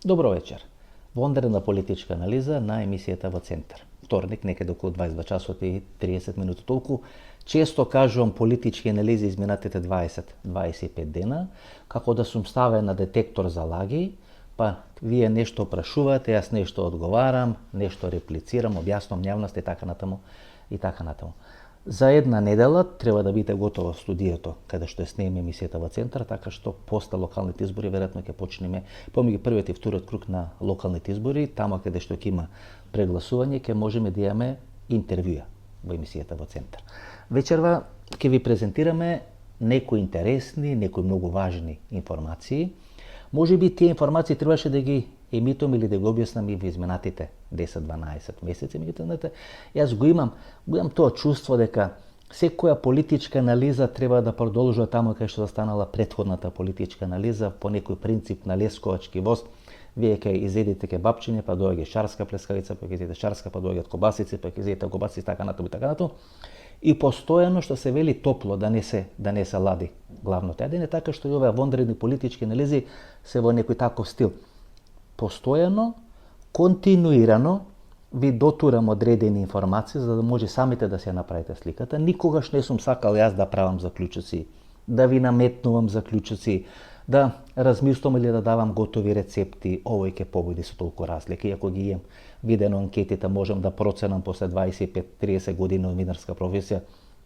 Добро вечер. Вонредна политичка анализа на емисијата во Центар. Вторник, некаде околу 22 часот и 30 минути толку. Често кажувам политички анализи изминатите 20-25 дена, како да сум ставен на детектор за лаги, па вие нешто прашувате, јас нешто одговарам, нешто реплицирам, објаснам јавност и така натаму и така натаму. За една недела треба да биде готово студиото каде што ја снимаме емисијата во Центар, така што после локалните избори веројатно ќе почнеме помеѓу првиот и вториот круг на локалните избори, таму каде што ќе има прегласување, ќе можеме да имаме интервјуа во емисијата во Центар. Вечерва ќе ви презентираме некои интересни, некои многу важни информации. Може би тие информации требаше да ги емитувам или да го објаснам и во изминатите 10-12 месеци, меѓутоа јас го имам тоа чувство дека секоја политичка анализа треба да продолжува таму кај што застанала претходната политичка анализа по некој принцип на лесковачки воз. Вие кај изедите кебапчиња, па доаѓа шарска плескавица, па ќе изедите шарска, па доаѓаат кобасици, па ќе изедите кобасици, така натаму и така натаму. И постојано што се вели топло, да не се лади главното јадење, така што и овие вонредни политички анализи се во некој таков стил. Постојано, континуирано ви дотурам одредени информации за да може самите да се направите сликата. Никогаш не сум сакал јас да правам заклучоци, да ви наметнувам заклучоци, да размислувам или да давам готови рецепти, овој ќе победи со толку разлики. Ако ги имам видено анкетите, можам да проценам после 25-30 години новинарска професија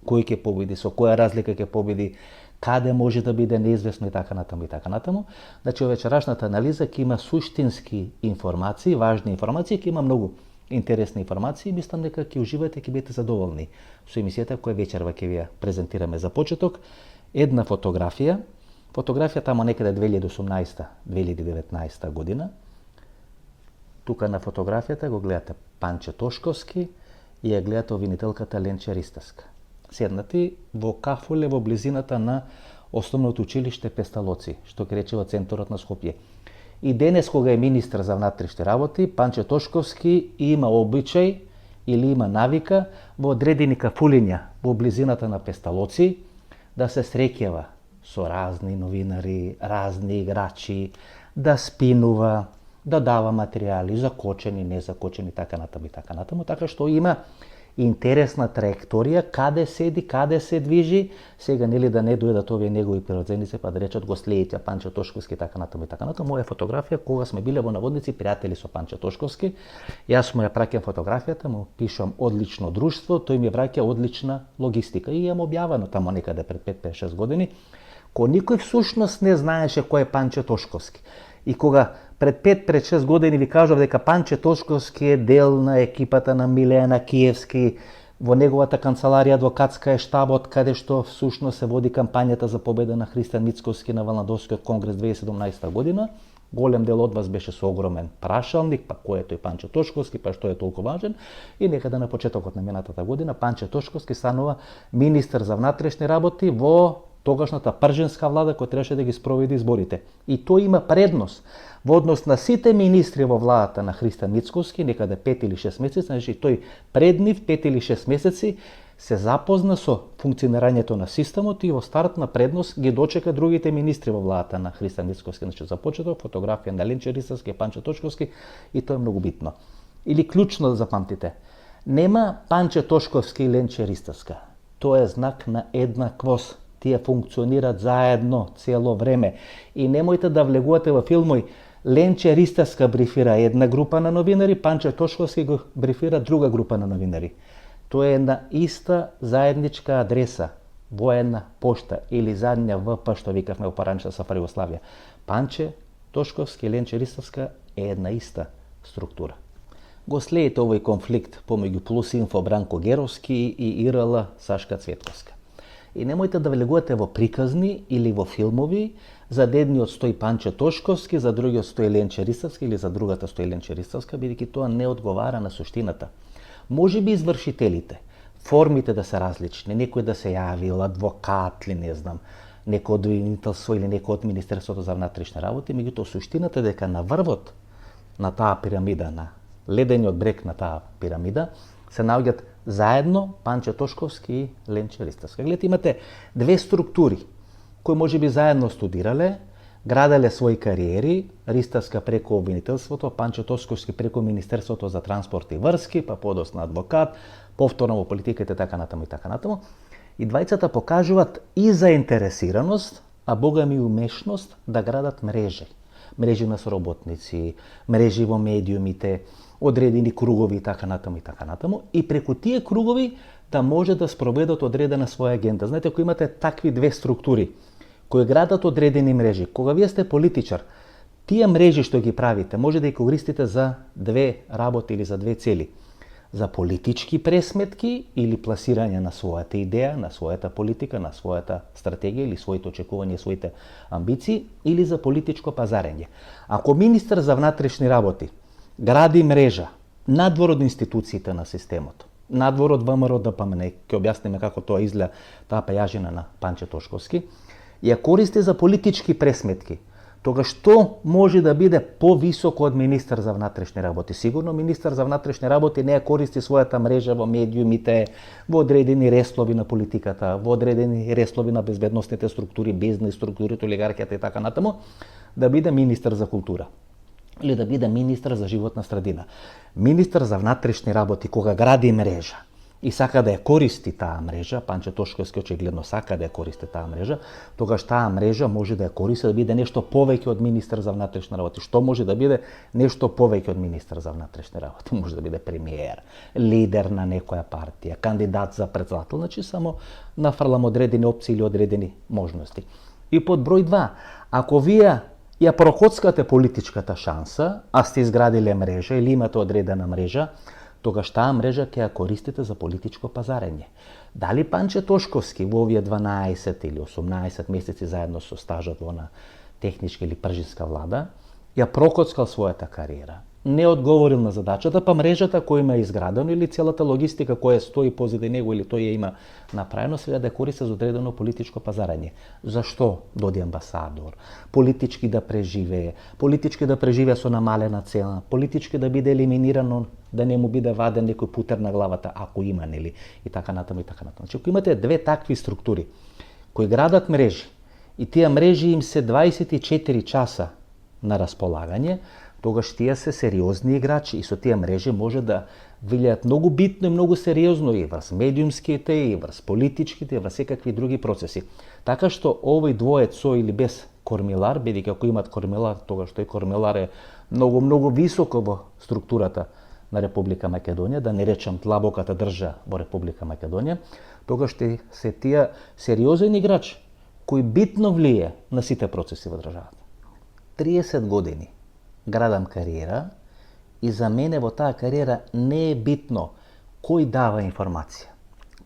кој ќе победи, со која разлика ќе победи, каде може да биде неизвестно и така натаму и така натаму. Значи, вечерашната анализа ќе има суштински информации, важни информации, ќе има многу интересни информации. Мислам дека ќе уживате, ќе бидете задоволни со емисијата која вечерва ќе ви ја презентираме. За почеток, една фотографија тамо некаде 2018-2019 година. Тука на фотографијата го гледате Панче Тошковски и ја гледате обвинителката Ленче Ристевска. Седнати во кафуле во близината на основното училиште Песталоци, што ќе рече во центарот на Скопје. И денес кога е министар за внатрешни работи, Панче Тошковски има обичај или има навика во одредени кафулиња во близината на Песталоци да се среќава со разни новинари, разни играчи, да спинува, да дава материјали закочени, незакочени, така натаму и така натаму, така што има интересна траекторија, каде седи, каде се движи, сега нели да не дојдат овие негови природзеници па да речат го следите Панче Тошковски, така натаму и така натаму. Моја фотографија кога сме биле во наводници пријатели со Панче Тошковски, јас му ја праќам фотографијата, му пишам одлично друштво, тој ми враќа одлична логистика и јам објавено тамо некаде пред 5-6 години, кога никој всушност не знаеше кој е Панче Тошковски. И кога пред 5-6 години ви кажав дека Панче Тошковски е дел на екипата на Милена Киевски, во неговата канцеларија адвокатска е штабот каде што всушност се води кампањата за победа на Христијан Мицкоски на Валнадовскиот конгрес 2017 година, голем дел од вас беше со огромен прашалник, па кој е тој Панче Тошковски, па што е толку важен, и некаде на почетокот на минатата година Панче Тошковски станува министер за внатрешни работи во тогашната прженска влада која требаше да ги спроведи изборите. И тој има предност во однос на сите министри во владата на Христијан Мицкоски, некаде 5 или 6 месеци, значи тој пред нив 5 или 6 месеци се запозна со функционирањето на системот и во стартна предност ги дочека другите министри во владата на Христијан Мицкоски. Значи за почеток фотографија на Ленче Ристевски и Панче Тошковски и тоа е многу битно. Или клучно да запамтите. Нема Панче Тошковски и Ленче Ристевска. Тоа е знак на еднаквост. Тие функционираат заедно цело време. И немојте да влегувате во филмови. Ленче Ристевска брифира една група на новинари, Панче Тошковски го брифира друга група на новинари. Тоа е една иста заедничка адреса, воена пошта или задња ВП, што викавме во поранешна СФР Југославија. Панче Тошковски и Ленче Ристевска е една иста структура. Го следите овој конфликт помеѓу Плюсинфо Бранко Геровски и ИРЛ Сашка Цветковска. И немојте да влегувате во приказни или во филмови, за едниот стои Панче Тошковски, за другиот стои Ленче Ристевски или за другата стои Ленче Ристевска, бидејќи тоа не одговара на суштината. Може би извршителите, формите да се различни, некој да се јавил, адвокат или не знам, некој од обвинителство или некој од Министерството за внатрешни работи, меѓутоа суштината е дека на врвот на таа пирамида, на ледениот брег на таа пирамида, се наоѓаат заедно Панче Тошковски и Ленче Ристевска. Гледате, имате две структури кои може би заедно студирале, Граделе своји кариери, Ристаска преку обвинителството, Панче Тошковски преку Министерството за транспорт и врски, па подосна адвокат, повторно во политиката така натаму и така натаму. И двајцата покажуваат и заинтересираност, а богами умешност да градат мрежи. Мрежи на соработници, мрежи во медиумите, одредени кругови и така натаму и така натаму. И преку тие кругови да може да спроведат одредена своја агенда. Знаете, ако имате такви две структури кои градат одредени мрежи, кога вие сте политичар, тие мрежи што ги правите, може да ги користите за две работи или за две цели. За политички пресметки или пласирање на својата идеја, на својата политика, на својата стратегија или своите очекувања, своите амбиции, или за политичко пазарење. Ако министар за внатрешни работи гради мрежа надвор од институциите на системот, надвор од ВМРО ДПМН, ќе објасниме како тоа изгледа таа пејажина на Панче Тошковски, ја користи за политички пресметки, тогаш што може да биде повисоко од министар за внатрешни работи? Сигурно министар за внатрешни работи не ја користи својата мрежа во медиумите, во одредени реслови на политиката, во одредени реслови на безбедносните структури, бизнес структурите, олигархијата и така натаму, да биде министар за култура или да биде министар за животна средина. Министар за внатрешни работи кога гради мрежа и сака да ја користи таа мрежа, Панче Тошковски очигледно сака да ја користи таа мрежа, тогаш таа мрежа може да ја користи да биде нешто повеќе од министар за внатрешни работи. Што може да биде нешто повеќе од министар за внатрешни работи? Може да биде премиер, лидер на некоја партија, кандидат за претседател, значи само нафрлам одредени опции или одредени можности. И под број 2, ако вие ја прокоцкате политичката шанса, а сте изградиле мрежа или имате одредена мрежа, тогаш таа мрежа ќе ја користите за политичко пазарење. Дали Панче Тошковски во овие 12 или 18 месеци заедно со стажот во на техничка или пржинска влада, ја прокоцкал својата кариера, не одговорил на задачата, па мрежата која има изградено или целата логистика која стои позади него или тој ја има направено, сега да користи за одредено политичко пазарење. Зашто доди амбасадор? Политички да преживее со намалена цена, политички да биде елиминирано, да не му биде ваден некој путер на главата, ако има, нели, и така натаму и така натаму. Значи, ако имате две такви структури кои градат мрежи и тие мрежи им се 24 часа на располагање, тогаш тие се сериозни играчи и со тие мрежи може да влијаат многу битно и многу сериозно и врз медиумските, и врз политичките, и врз секакви други процеси. Така што овој двоец со или без кормилар, бидејќи ако имат кормилар, тогаш тој кормилар е многу високо во структурата на Република Македонија, да не речам длабоката држа во Република Македонија, тогаш ще се тие сериозен играч кој битно влие на сите процеси во државата. 30 години градам кариера и за мене во таа кариера не е битно кој дава информација.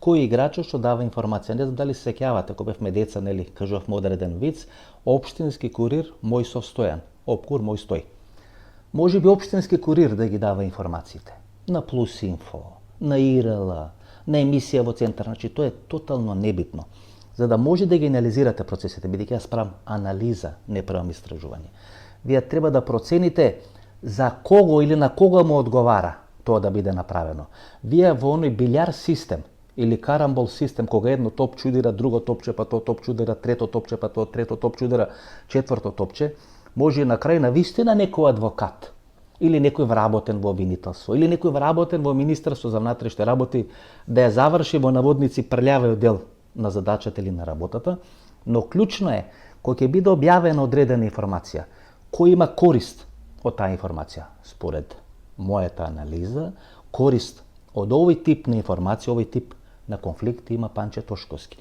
Кој играчот што дава информација. Не знам дали се сеќавате, кога бевме деца, нели, кажувавме одреден виц, општински курир мој Состојан, опкур мој Стој. Може би општински курир да ги дава информациите. На Плюс Инфо, на ИРЛ, на емисија во Центар, значи тоа е тотално небитно. За да може да ги анализирате процесите, бидејќи јас правам анализа, не правам истражување. Вие треба да процените за кого или на кого му одговара тоа да биде направено. Вие во оној билјар систем или карамбол систем, кога едно топче удира друго топче, па тоа топче удира трето топче, па тоа трето топче удира четврто топче, може на крај на вистина некој адвокат или некој вработен во обвинителство или некој вработен во Министерство за внатрешни работи да ја заврши во наводници прљавиот дел на задачата или на работата, но клучно е кога ќе биде објавена одредена информација, кој има корист од таа информација. Според мојата анализа, корист од овој тип на информација, овој тип на конфликт има Панче Тошковски.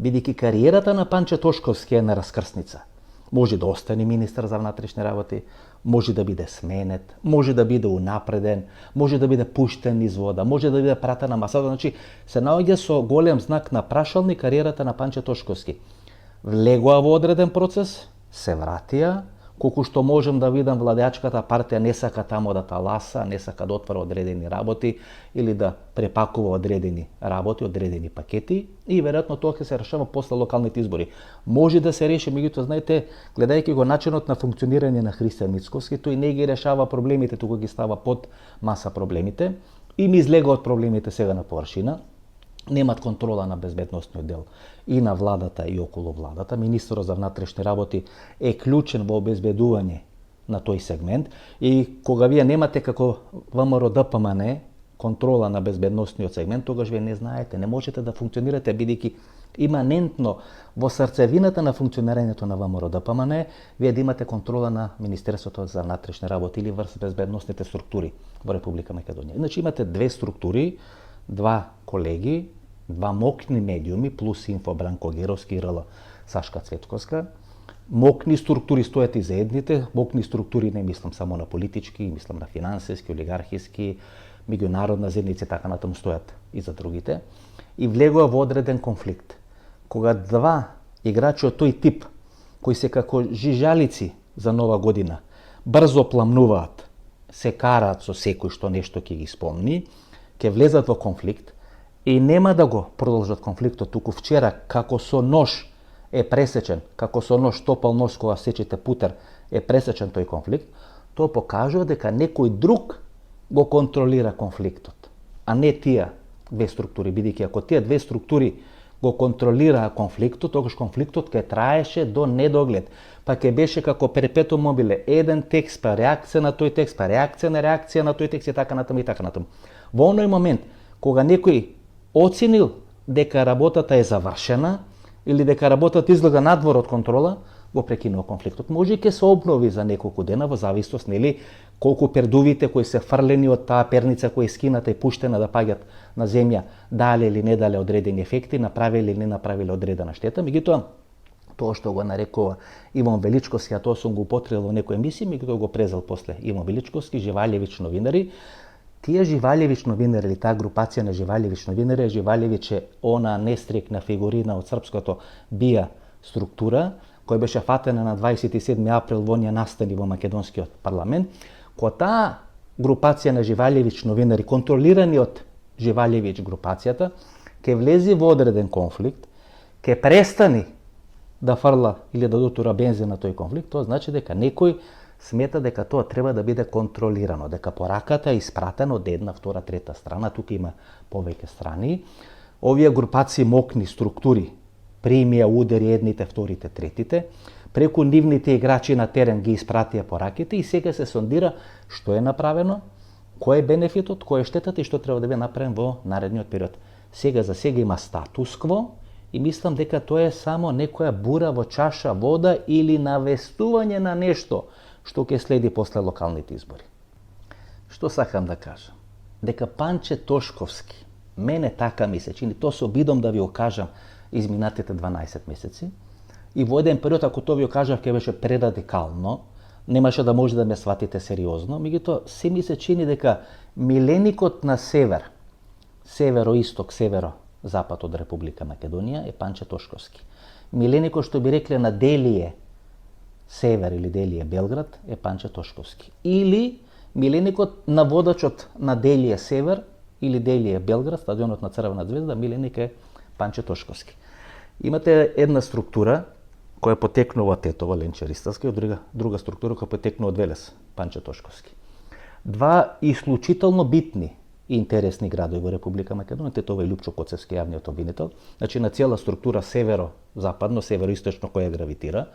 Бидејќи кариерата на Панче Тошковски е на раскрсница. Може да остане министар за внатрешни работи, може да биде сменет, може да биде унапреден, може да биде пуштен низ вода, може да биде пратен на масата. Значи, се наоѓа со голем знак на прашални кариерата на Панче Тошковски. Влегоа во одреден процес, се вратија, колку што можем да видам, владеачката партија не сака тамо да таласа, не сака да отвара одредени работи или да препакува одредени работи, одредени пакети и веројатно тоа ќе се решава после локалните избори. Може да се реши, меѓутоа знаете, гледајќи го начинот на функционирање на Христијан Мицковски, тој не ги решава проблемите, туку ги става под маса проблемите и ми излега од проблемите сега на површина. немат контрола на безбедносниот дел и на владата и околу владата. Министерот за внатрешни работи е клучен во обезбедување на тој сегмент и кога вие немате како ВМРО ДПМН контрола на безбедносниот сегмент, тогаш вие не знаете, не можете да функционирате, бидејќи иманентно во срцевината на функционирањето на ВМРО ДПМН вие да имате контрола на Министерството за внатрешни работи или врз безбедносните структури во Република Македонија. Иначе имате две структури, два колеги, два мокни медиуми плюс Инфо Бранко Геровски и РЛ Сашка Цветковска. Мокни структури стојат и за едните, мокни структури не мислам само на политички, мислам на финансиски, олигархиски, меѓународна заедница и така натаму стојат и за другите. И влегува во одреден конфликт. Кога два играчи од тој тип, кои се како жижалици за нова година, брзо пламнуваат, се караат со секој што нешто ќе ги спомни, ќе влезат во конфликт и нема да го продолжат конфликтот, туку вчера како со нож е пресечен, како со нож топал нож кога сечете путер е пресечен тој конфликт, тоа покажува дека некој друг го контролира конфликтот, а не тие две структури, бидејќи ако тие две структури го контролираа конфликтот, тогаш конфликтот ќе траеше до недоглед, па ќе беше како перпетум мобиле, еден текст, па реакција на тој текст, па реакција на тој текст и така натаму и така натаму. Во оној момент кога некој оценил дека работата е завршена или дека работата изгледа надвор од контрола, го прекинува конфликтот. Може и ќе се обнови за неколку дена во зависност нели колку пердувите кои се фрлени од таа перница која е скината и пуштена да паѓат на земја, дале или не дале одредени ефекти, направиле или не направиле одредена штета. Меѓутоа, тоа што го нарекува Иван Величковски, а тоа сум го употребил во некој емисија, меѓутоа го презел после Иван Величковски, Живалјевич новинари. Тие Живалјевич новинари или таа групација на Живалјевич новинари, Живалјевич е она нестрикна фигурина од српското БИА структура, која беше фатена на 27 април во оние настани во македонскиот парламент, кога таа групација на Живалјевич новинари, контролирани од Живалјевич групацијата, ќе влези во одреден конфликт, ќе престани да фрла или да дотура бензин на тој конфликт, тоа значи дека некој смета дека тоа треба да биде контролирано, дека пораката е испратена од една, втора, трета страна, тука има повеќе страни. Овие групации мокни структури примија удари едните, вторите, третите, преку нивните играчи на терен ги испратија пораките и сега се сондира што е направено, кој е бенефитот, кој е штетата и што треба да биде направен во наредниот период. Сега за сега има статус-кво и мислам дека тоа е само некоја бура во чаша вода или навестување на нешто што ќе следи после локалните избори. Што сакам да кажам? Дека Панче Тошковски, мене така ми се чини, тоа се обидам да ви го кажам изминатите 12 месеци, и во еден период, ако тоа ви го кажав, ќе беше прерадикално, немаше да може да ме сватите сериозно, меѓутоа се ми се чини дека миленикот на север, северо-исток, северо-запад од Република Македонија е Панче Тошковски. Миленикот што би рекле на Делие север или Делие Белград е Панче Тошковски. Или миленикот на водачот на Делие север или Делие Белград, стадионот на Црвена звезда, миленик е Панче Тошковски. Имате една структура која потекнува од Тетово, Ленче Ристовски, од друга структура која потекнува од Велес, Панче Тошковски. Два исклучително битни и интересни градови во Република Македонија, Тетово и Лјупчо Коцевски, јавниот обвинител. Значи на цела структура северо-западно, северо-источно која гравитира.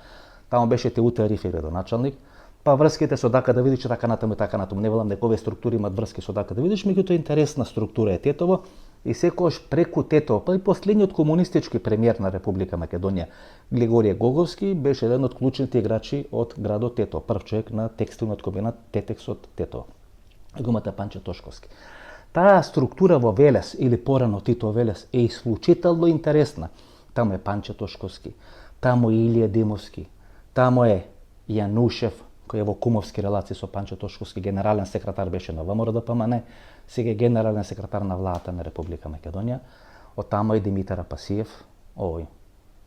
Таму беше Теута Арифи градоначалник, па врските со Дака да видиш така натаму и така натаму. Не велам дека овие структури имат врски со Дака да видиш, меѓутоа интересна структура е Тетово и секогаш преку Тетово, па и последниот комунистички премиер на Република Македонија, Глигорije Гоговски, беше еден од клучните играчи од градот Тетово, прв човек на текстилниот комбинат Тетекс од Тетово. Гумата Панче Тошковски. Таа структура во Велес или порано Тито Велес е исклучително интересна. Таму е Панче Тошковски, таму е Илија Димовски, таму е Јанушев, кој е во кумовски релации со Панче Тошковски, генерален секретар беше на ВМРО ДПМН, сега е генерален секретар на владата на Република Македонија. Од таму е Димитар Апасиев, овој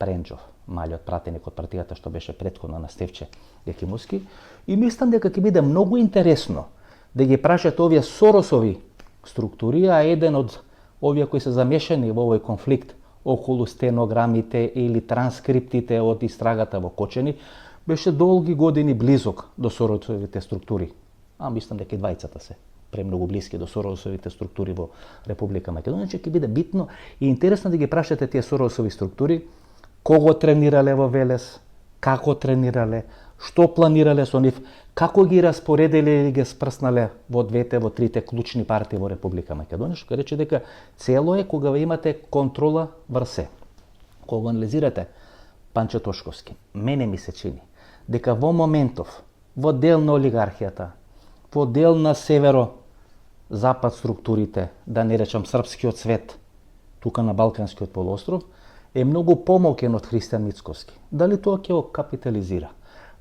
Пренџов, малиот пратеник од партијата што беше претходно на Стефче Јакимовски. И мислам дека ќе биде многу интересно да ги прашате овие Соросови структури, а еден од овие кои се замешани во овој конфликт околу стенограмите или транскриптите од истрагата во Кочени, беше долги години близок до Соросовите структури. А мислам дека и двајцата се премногу блиски до Соросовите структури во Република Македонија, ќе биде битно и интересно да ги прашате тие Соросови структури кого тренирале во Велес, како тренирале, што планирале со нив, како ги распоределе или ги спрснале во трите клучни партии во Република Македонија, што рече дека цело е кога ви имате контрола врз се. Кога анализирате Панче Тошковски, мене ми се чини дека во моментов, во дел на олигархијата, во дел на северо-запад структурите, да не речам српскиот свет, тука на Балканскиот полуостров, е многу помокен од Христијан Мицковски. Дали тоа ќе го капитализира?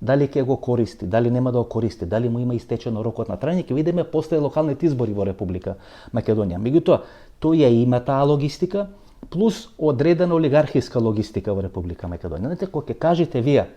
Дали ќе го користи, дали нема да го користи, дали му има истечено рокот на трајање, ќе видиме после локалните избори во Република Македонија. Меѓутоа, тој ја има таа логистика, плюс одредена олигархиска логистика во Република Македонија. Знаете, кога ќе кажете вие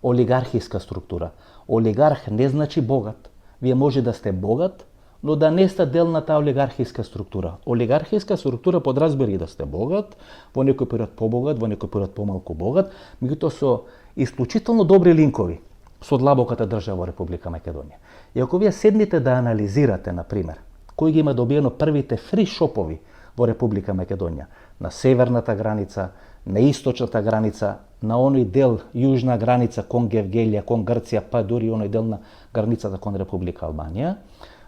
олигархиска структура, олигарх не значи богат. Вие може да сте богат, но да не сте дел на таа олигархиска структура. Олигархиска структура подразбира и да сте богат, во некој период побогат, во некој период помалку богат, меѓутоа со исклучително добри линкови со длабоката држава во Република Македонија. И ако вие седните да анализирате, на пример, кој ги има добиено првите фри шопови во Република Македонија, на северната граница, на источната граница, на оној дел јужна граница кон Гевгелија, кон Грција, па дури оној дел на границата кон Република Албанија,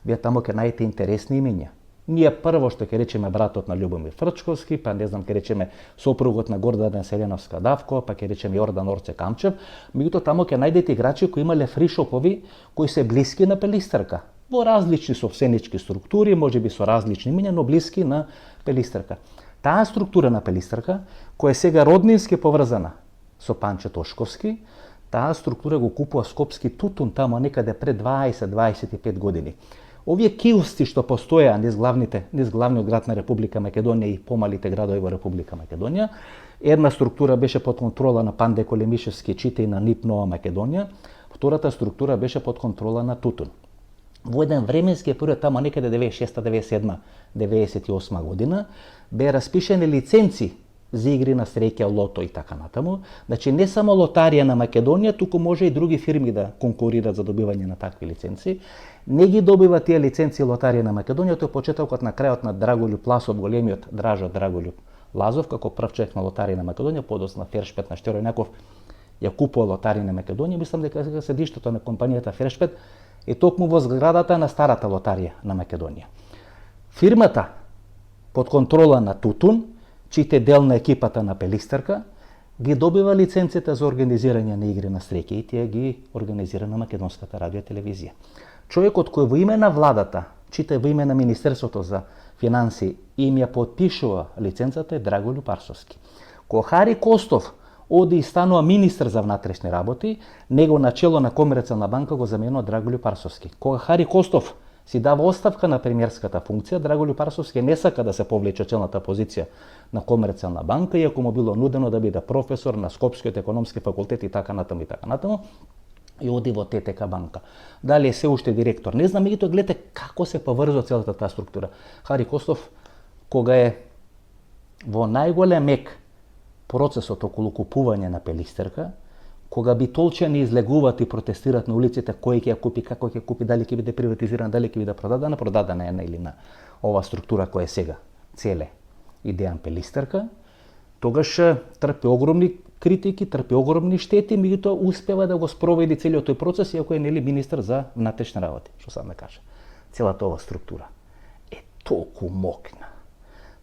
вие тамо ќе најдете интересни имиња. Ние прво што ќе речеме братот на Љубомир Фрчковски, па не знам ќе речеме сопругот на Гордана Селеновска Давко, па ќе речеме Јордан Орце Камчев, меѓутоа тамо ќе најдете играчи кои имале фришопови кои се блиски на Пелистрка, во различни собственички структури, можеби со различни имиња, но блиски на Пелистрка. Таа структура на Пелистрка, која е сега роднински поврзана со Панче Тошковски, таа структура го купува Скопски тутун тамо некаде пред 20-25 години. Овие киости што постоја низ главниот град на Република Македонија и помалите градови во Република Македонија, една структура беше под контрола на Панде Колемишевски, чите и на НИП Нова Македонија, втората структура беше под контрола на Тутун. Во еден временски период, тамо некаде 96, 97, 98 година, беа распишени лиценци за игри на среќа, лото и така натаму. Значи не само лотарија на Македонија, туку може и други фирми да конкурират за добивање на такви лиценци. Не ги добива тие лиценци лотарија на Македонија, тој почетокот на крајот на Драголјуб Ласов, големиот Дражо Драголјуб Лазов, како прв човек на лотарија на Македонија, подоцна Фершпет на Штерој Неков ја купува лотарија на Македонија. Мислам дека седиштето на компанијата Фершпет е токму во зградата на старата лотарија на Македонија. Фирмата под контрола на Тутун, чите дел на екипата на Пелистрка, ги добива лиценците за организирање на игри на среќа и тие ги организира на Македонската радио и телевизија. Човекот кој во име на владата, чите во име на Министерството за финансии, им ја подпишува лиценцата е Драголјуб Арсовски. Кога Хари Костов оди и станува министер за внатрешни работи, него начело на Комерцијална банка го заменува Драголјуб Арсовски. Кога Хари Костов си дава оставка на премиерската функција, Драголјуб Арсовски не сака да се повлече челната позиција на Комерцијална банка, иако му било нудено да биде професор на Скопскиот економски факултет и така натаму, и оди во ТТК банка. Дали е се уште директор, не знам, меѓутоа гледате како се поврзува целата таа структура. Хари Костов, кога е во најголем ек процесот околу купување на Пелистрка, кога битолчани излегуваат и протестираат на улиците кој ќе ја купи, како ќе купи, дали ќе биде приватизирана, дали ќе биде продадена една или на ова структура која е сега целе и Дејан Пелистрка, тогаш трпи огромни критики, трпи огромни штети, меѓутоа успева да го спроведи целиот тој процес, иако е министер за внатрешни работи, што сам да кажа. Целата ова структура е толку мокна,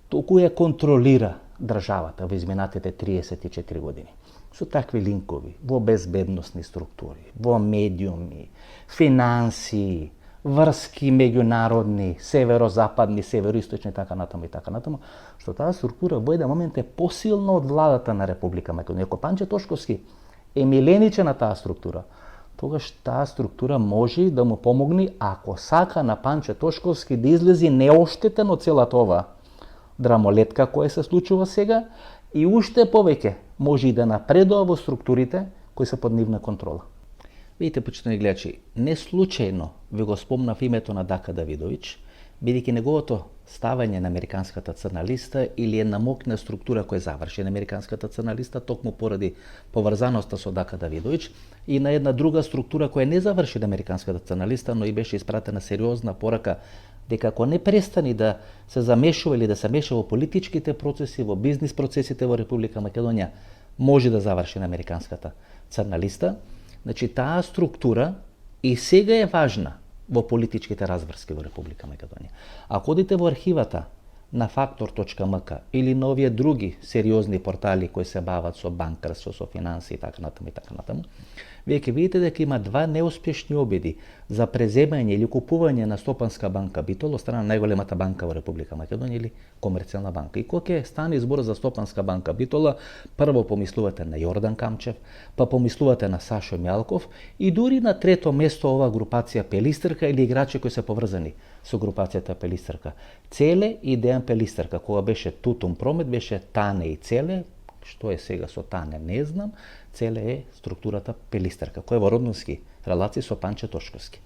толку ја контролира државата во изминатите 34 години. Со такви линкови во безбедносни структури, во медиуми, финансии, врски меѓународни, северо-западни, северо-источни, така натаму, што таа структура во еден момент е посилна од владата на Република Македонија. Ако Панче Тошковски е милениче на таа структура, тогаш таа структура може да му помогне, ако сака на Панче Тошковски да излези неоштетен од целата ова драмолетка која се случува сега, и уште повеќе може и да напредува во структурите кои се под нивна контрола. Видите, почитани гледачи, не случајно ви го спомнав името на Дака Давидовиќ, бидејќи неговото ставање на американската црна листа или една мокна структура која заврши на американската црна листа токму поради поврзаноста со Дака Давидовиќ и на една друга структура која не заврши на американската црна листа, но и беше испратена сериозна порака дека ако не престани да се замешува или да се меша во политичките процеси, во бизнис процесите во Република Македонија, може да заврши на американската црна листа. Значи, таа структура и сега е важна во политичките разврски во Република Македонија. Ако одите во архивата на Factor.mk или на овие други сериозни портали кои се бават со банкарство, со финанси и така натаму, вие ќе видите дека има два неуспешни обиди за преземање или купување на Стопанска банка Битол од страна на најголемата банка во Република Македонија или Комерцијална банка. И кога ќе стане избор за Стопанска банка Битола, прво помислувате на Јордан Камчев, па помислувате на Сашо Мјалков и дури на трето место ова групација Пелистрка или играчи кои се поврзани со групацијата Пелистрка. Целе и Дејан Пелистрка, кога беше Тутум Промет, беше Тане и Целе, што е сега со Тане не знам, Целе е структурата Пелистрка, која е во роднински релации со Панче Тошковски.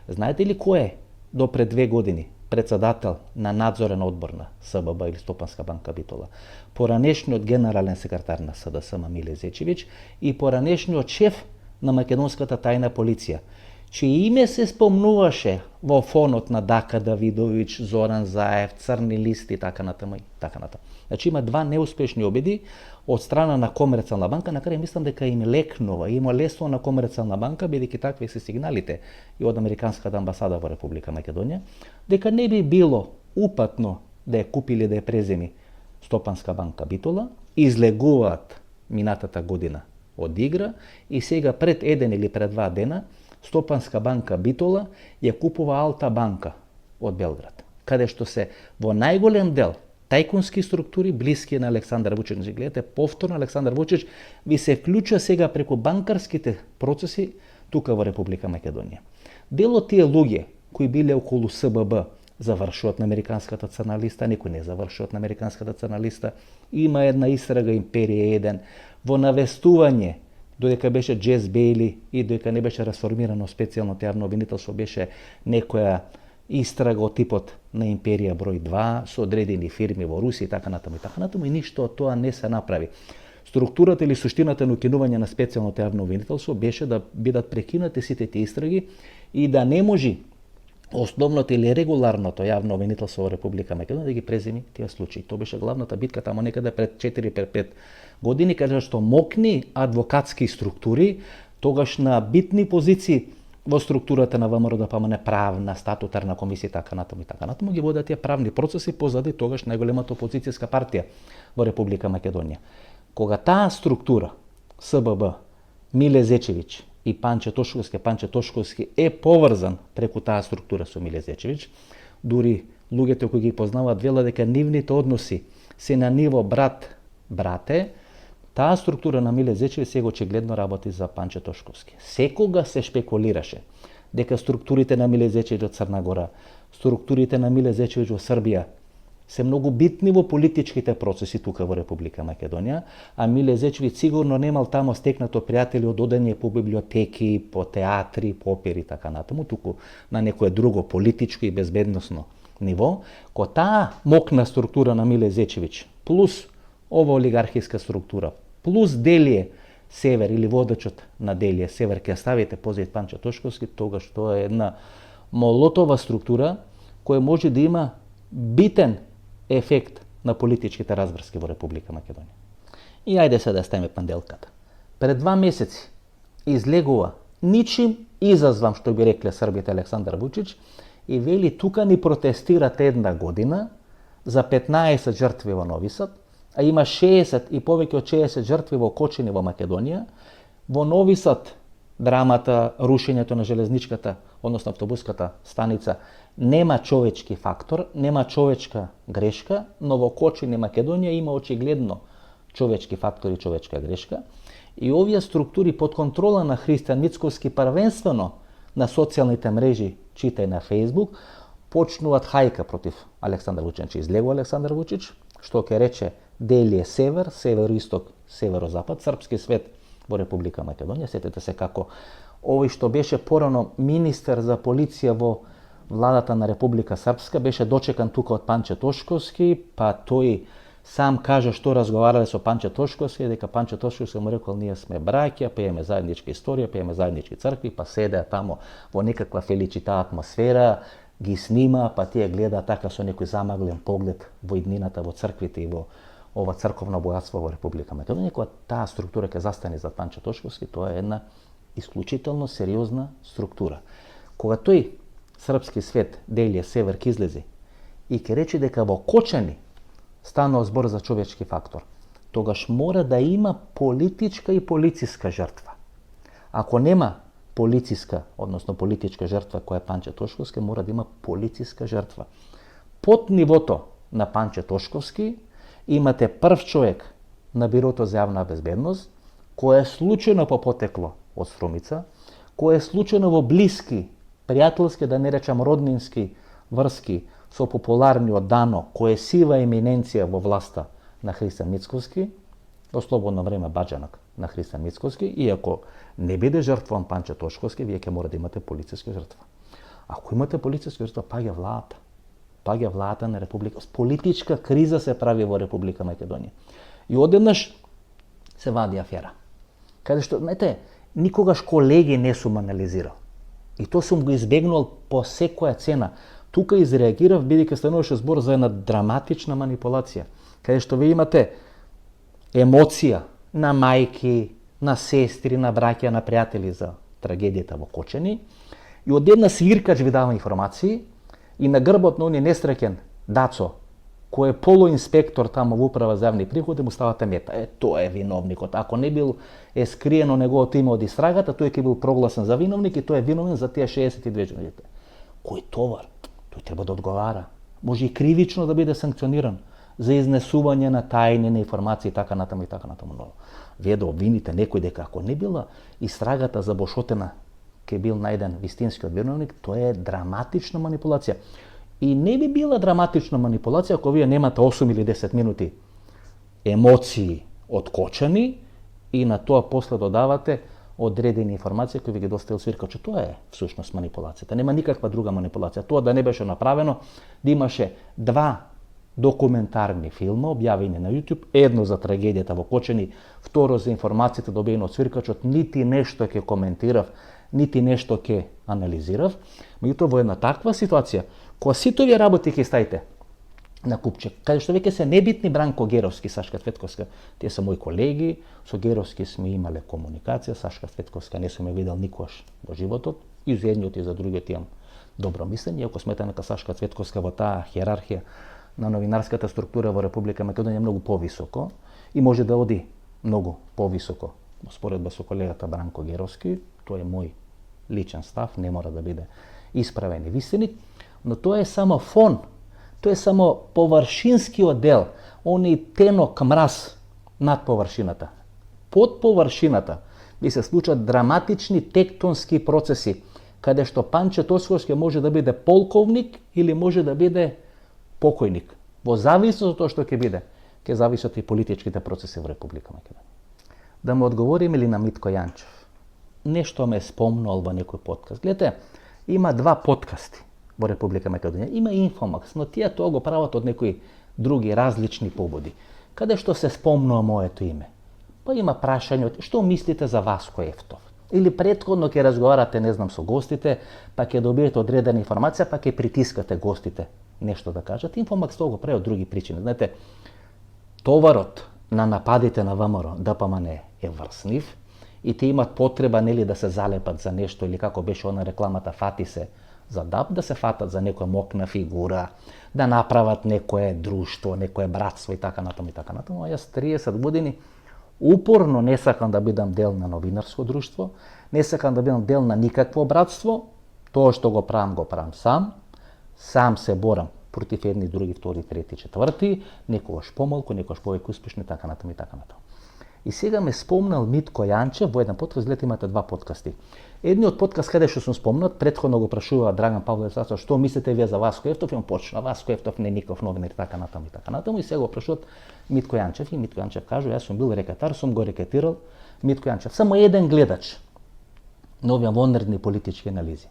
Знаете ли кој е до пред 2 години председател на надзорен одбор на СББ или Стопанска банка Битола? Поранешниот генерален секретар на СДСМ Миле Зечевиќ и поранешниот шеф на македонската тајна полиција, чие име се спомнуваше во фонот на Дака Давидовиќ, Зоран Заев, Црни листи и така натаму. Значи има два неуспешни обиди од страна на Комерцијална банка, на крај мислам дека им лекнува, има лесно на Комерцијална банка, бидејќи такви се сигналите и од Американската амбасада во Република Македонија, дека не би било упатно да ја купи или да ја преземи Стопанска банка Битола, излегуваат минатата година од игра и сега пред 1 или пред 2 дена Стопанска банка Битола ја купува Алта банка од Белград, каде што се во најголем дел тајкунски структури блиски на Александар Вучич. Гледате, повторно Александар Вучич ви се вклучува сега преку банкарските процеси тука во Република Македонија. Дел од тие луѓе кои биле околу СББ завршуваат на американската црна листа, некои не завршуваат на американската црна листа. Има една истрага Империја 1 во навестување додека беше Джес Бейли и додека не беше расформирано специјално јавно обвинителство, беше некоја истрага од типот на Империја број 2 со одредени фирми во Русија и така натаму и ништо од тоа не се направи. Структурата или суштината на укинување на специјално јавно обвинителство беше да бидат прекинати сите тие истраги и да не може основното или регуларното јавно обвинителство во Република Македонија да ги преземи тие случаи. Тоа беше главната битка тамо некаде пред 4-5 години, каде што мокни адвокатски структури, тогаш на битни позиции во структурата на ВМРО-ДПМН, правна, статутарна комисија и така натаму ги водат тие правни процеси позади тогаш најголемата опозицијска партија во Република Македонија. Кога таа структура, СББ, Миле Зечевиќ и Панче Тошковски е поврзан преку таа структура со Миле Зечевиќ, дури луѓето кои ги познаваат велат дека нивните односи се на ниво брат-брате, таа структура на Миле Зечевиќ сега очигледно работи за Панче Тошковски. Секога се шпекулираше дека структурите на Миле Зечевиќ од Црна Гора, структурите на Миле Зечевиќ во Србија се многу битни во политичките процеси тука во Република Македонија, а Миле Зечевиќ сигурно немал тамо стекнато пријатели од одење по библиотеки, по театри, по опери и така натаму, туку на некое друго политичко и безбедносно ниво. Ко таа мокна структура на Миле Зечевиќ плюс ова олигархиска структура, плюс Делие Север или водачот на Делие Север ќе ставите позади Панче Тошковски, тогаш тоа е една молотова структура која може да има битен ефект на политичките разврски во Република Македонија. И ајде се да ставиме панделката. Пред 2 месеци излегува ничим изазвам, што би рекле србите, Александар Вучич, и вели тука ни протестират 1 година за 15 жртви во Нови Сад, а има 60 и повеќе од 60 жртви во Кочини во Македонија. Во Нови Сад драмата, рушењето на железничката, односно автобуската станица, нема човечки фактор, нема човечка грешка, но во Кочини Македонија има очигледно човечки фактор и човечка грешка. И овие структури под контрола на Христијан Мицковски, првенствено на социјалните мрежи, читај на Facebook, почнуваат хајка против Александар Вучич. Излегува Александар Вучич, што ќе рече Делие Север, Североисток, Северозапад, српски свет во Република Македонија. Сетете се како овој што беше порано министер за полиција во владата на Република Српска, беше дочекан тука од Панче Тошковски, па тој сам кажа што разговарале со Панче Тошковски, дека Панче Тошковски му рекол ние сме браќа, па имаме заедничка историја, па имаме заеднички цркви, па седеа тамо во некаква феличита атмосфера, ги снима, па тие гледа така со некој замаглен поглед во иднината, во црквите и во ова црковно богатство во Република Македонија. Кога таа структура ќе застане за Панчо Тошковски, тоа е една исклучително сериозна структура. Кога тој српски свет Делија Север ќе излезе и ќе рече дека во Кочани станува збор за човечки фактор, тогаш мора да има политичка и полициска жртва. Ако нема полициска, односно политичка жртва која е Панчо Тошковски, мора да има полициска жртва. Под нивото на Панчо Тошковски имате прв човек на Бирото за јавна безбедност, кој е случајно по потекло од Струмица, кој е случајно во блиски, пријателски, да не речам роднински врски со популарниот Дано, кој е сива еминенција во власта на Христијан Мицковски, во слободно време баџанак на Христијан Мицковски, и ако не биде жртван Панчо Тошковски, вие ќе мора да имате полициска жртва. Ако имате полициска жртва, паѓа владата. Паѓа владата на Република. Политичка криза се прави во Република Македонија. И одеднаш се вади афера. Каде што, знаете, никогаш колеги не сум анализирал. И тоа сум го избегнувал по секоја цена. Тука изреагирав, бидејќи стануваше збор за една драматична манипулација, каде што ви имате емоција на мајки, на сестри, на браќа, на пријатели за трагедијата во Кочани, и одедна свиркач ви дава информации, и на грбот на оној несреќен Дацо, кој е полуинспектор тамо во управа за јавни приходи, му ставате мета. Тоа е виновникот. Ако не бил скриено неговото име од истрагата, тој ќе бил прогласен за виновник и тој е виновен за тие 62 жени. Кој товар? Тој треба да одговара. Може и кривично да биде санкциониран за изнесување на тајни на информации и така натаму и така натаму. Но вие да обвините некој дека ако не била истрагата за Бошотена ќе бил најден вистинскиот виновник, тоа е драматична манипулација. И не би била драматична манипулација ако вие немате 8 или 10 минути емоции од Кочани и на тоа после додавате одредени информации кои ви ги доставил свиркачот. Тоа е всушност манипулацијата. Нема никаква друга манипулација. Тоа да не беше направено, да имаше 2 документарни филма објавени на YouTube, едно за трагедијата во Кочани, второ за информациите добиени од свиркачот, нити нешто ќе коментирав, нити нешто ќе анализирав. Меѓутоа во една таква ситуација, кога сите овие работи ќе ставите на купче, каде што веќе се небитни Бранко Геровски, Сашка Цветковска, тие се мои колеги, со Геровски сме имале комуникација, Сашка Цветковска не сум ја видел никош во животот, и за едниот и за другиот имам добро мислење, иако сметам дека Сашка Цветковска во таа хиерархија на новинарската структура во Република Македонија многу повисоко и може да оди многу повисоко во споредба со колегата Бранко Геровски. Тоа е мој личен став, не мора да биде исправен и вистинит, но тоа е само фон, тоа е само површинскиот дел, оној тенок мраз над површината. Под површината би се случат драматични тектонски процеси, каде што Панчо Тошковски може да биде полковник или може да биде покојник. Во зависност од тоа што ќе биде, ќе зависат и политичките процеси во Република Македонија. Да му одговориме ли на Митко Јанчев? Нешто ме спомнал во некој подкаст. Гледате, има 2 подкасти во Република Македонија. Има Инфомакс, но тие тоа го прават од некои други различни побуди, каде што се спомнува моето име. Па има прашање, што мислите за Васко Ефтов? Или претходно ќе разговарате, не знам, со гостите, па ќе добиете одредена информација, па ќе притискате гостите нешто да кажат. Инфомакс тоа го прави од други причини. Знаете, товарот на нападите на ВМРО, ДПМН е врснив и те имат потреба, нели, да се залепат за нешто, или како беше она рекламата фати се за ДАП, да се фатат за некоја мокна фигура, да направат некое друштво, некое братство и така натаму и така натаму. Јас 30 години упорно не сакам да бидам дел на новинарско друштво, не сакам да бидам дел на никакво братство. Тоа што го правам сам се борам против едни, други, втори, трети, четврти, некогаш помалку, некогаш повеќе успешни, така натаму и така натаму. И сега ме спомнал Митко Јанчев во еден подкаст, гледате, имате 2 подкасти. Едниот подкаст каде што сум спомнат, претходно го прашува Драган Павлович, што мислите вие за Васко Ефтов, и он почна, Васко Ефтов не никаков новинар, така натаму и така натаму, и сега го прашуваат Митко Јанчев, и Митко Јанчев кажува, јас сум бил рекетар, сум го рекетирал Митко Јанчев. Само еден гледач на овие вонредни политички анализи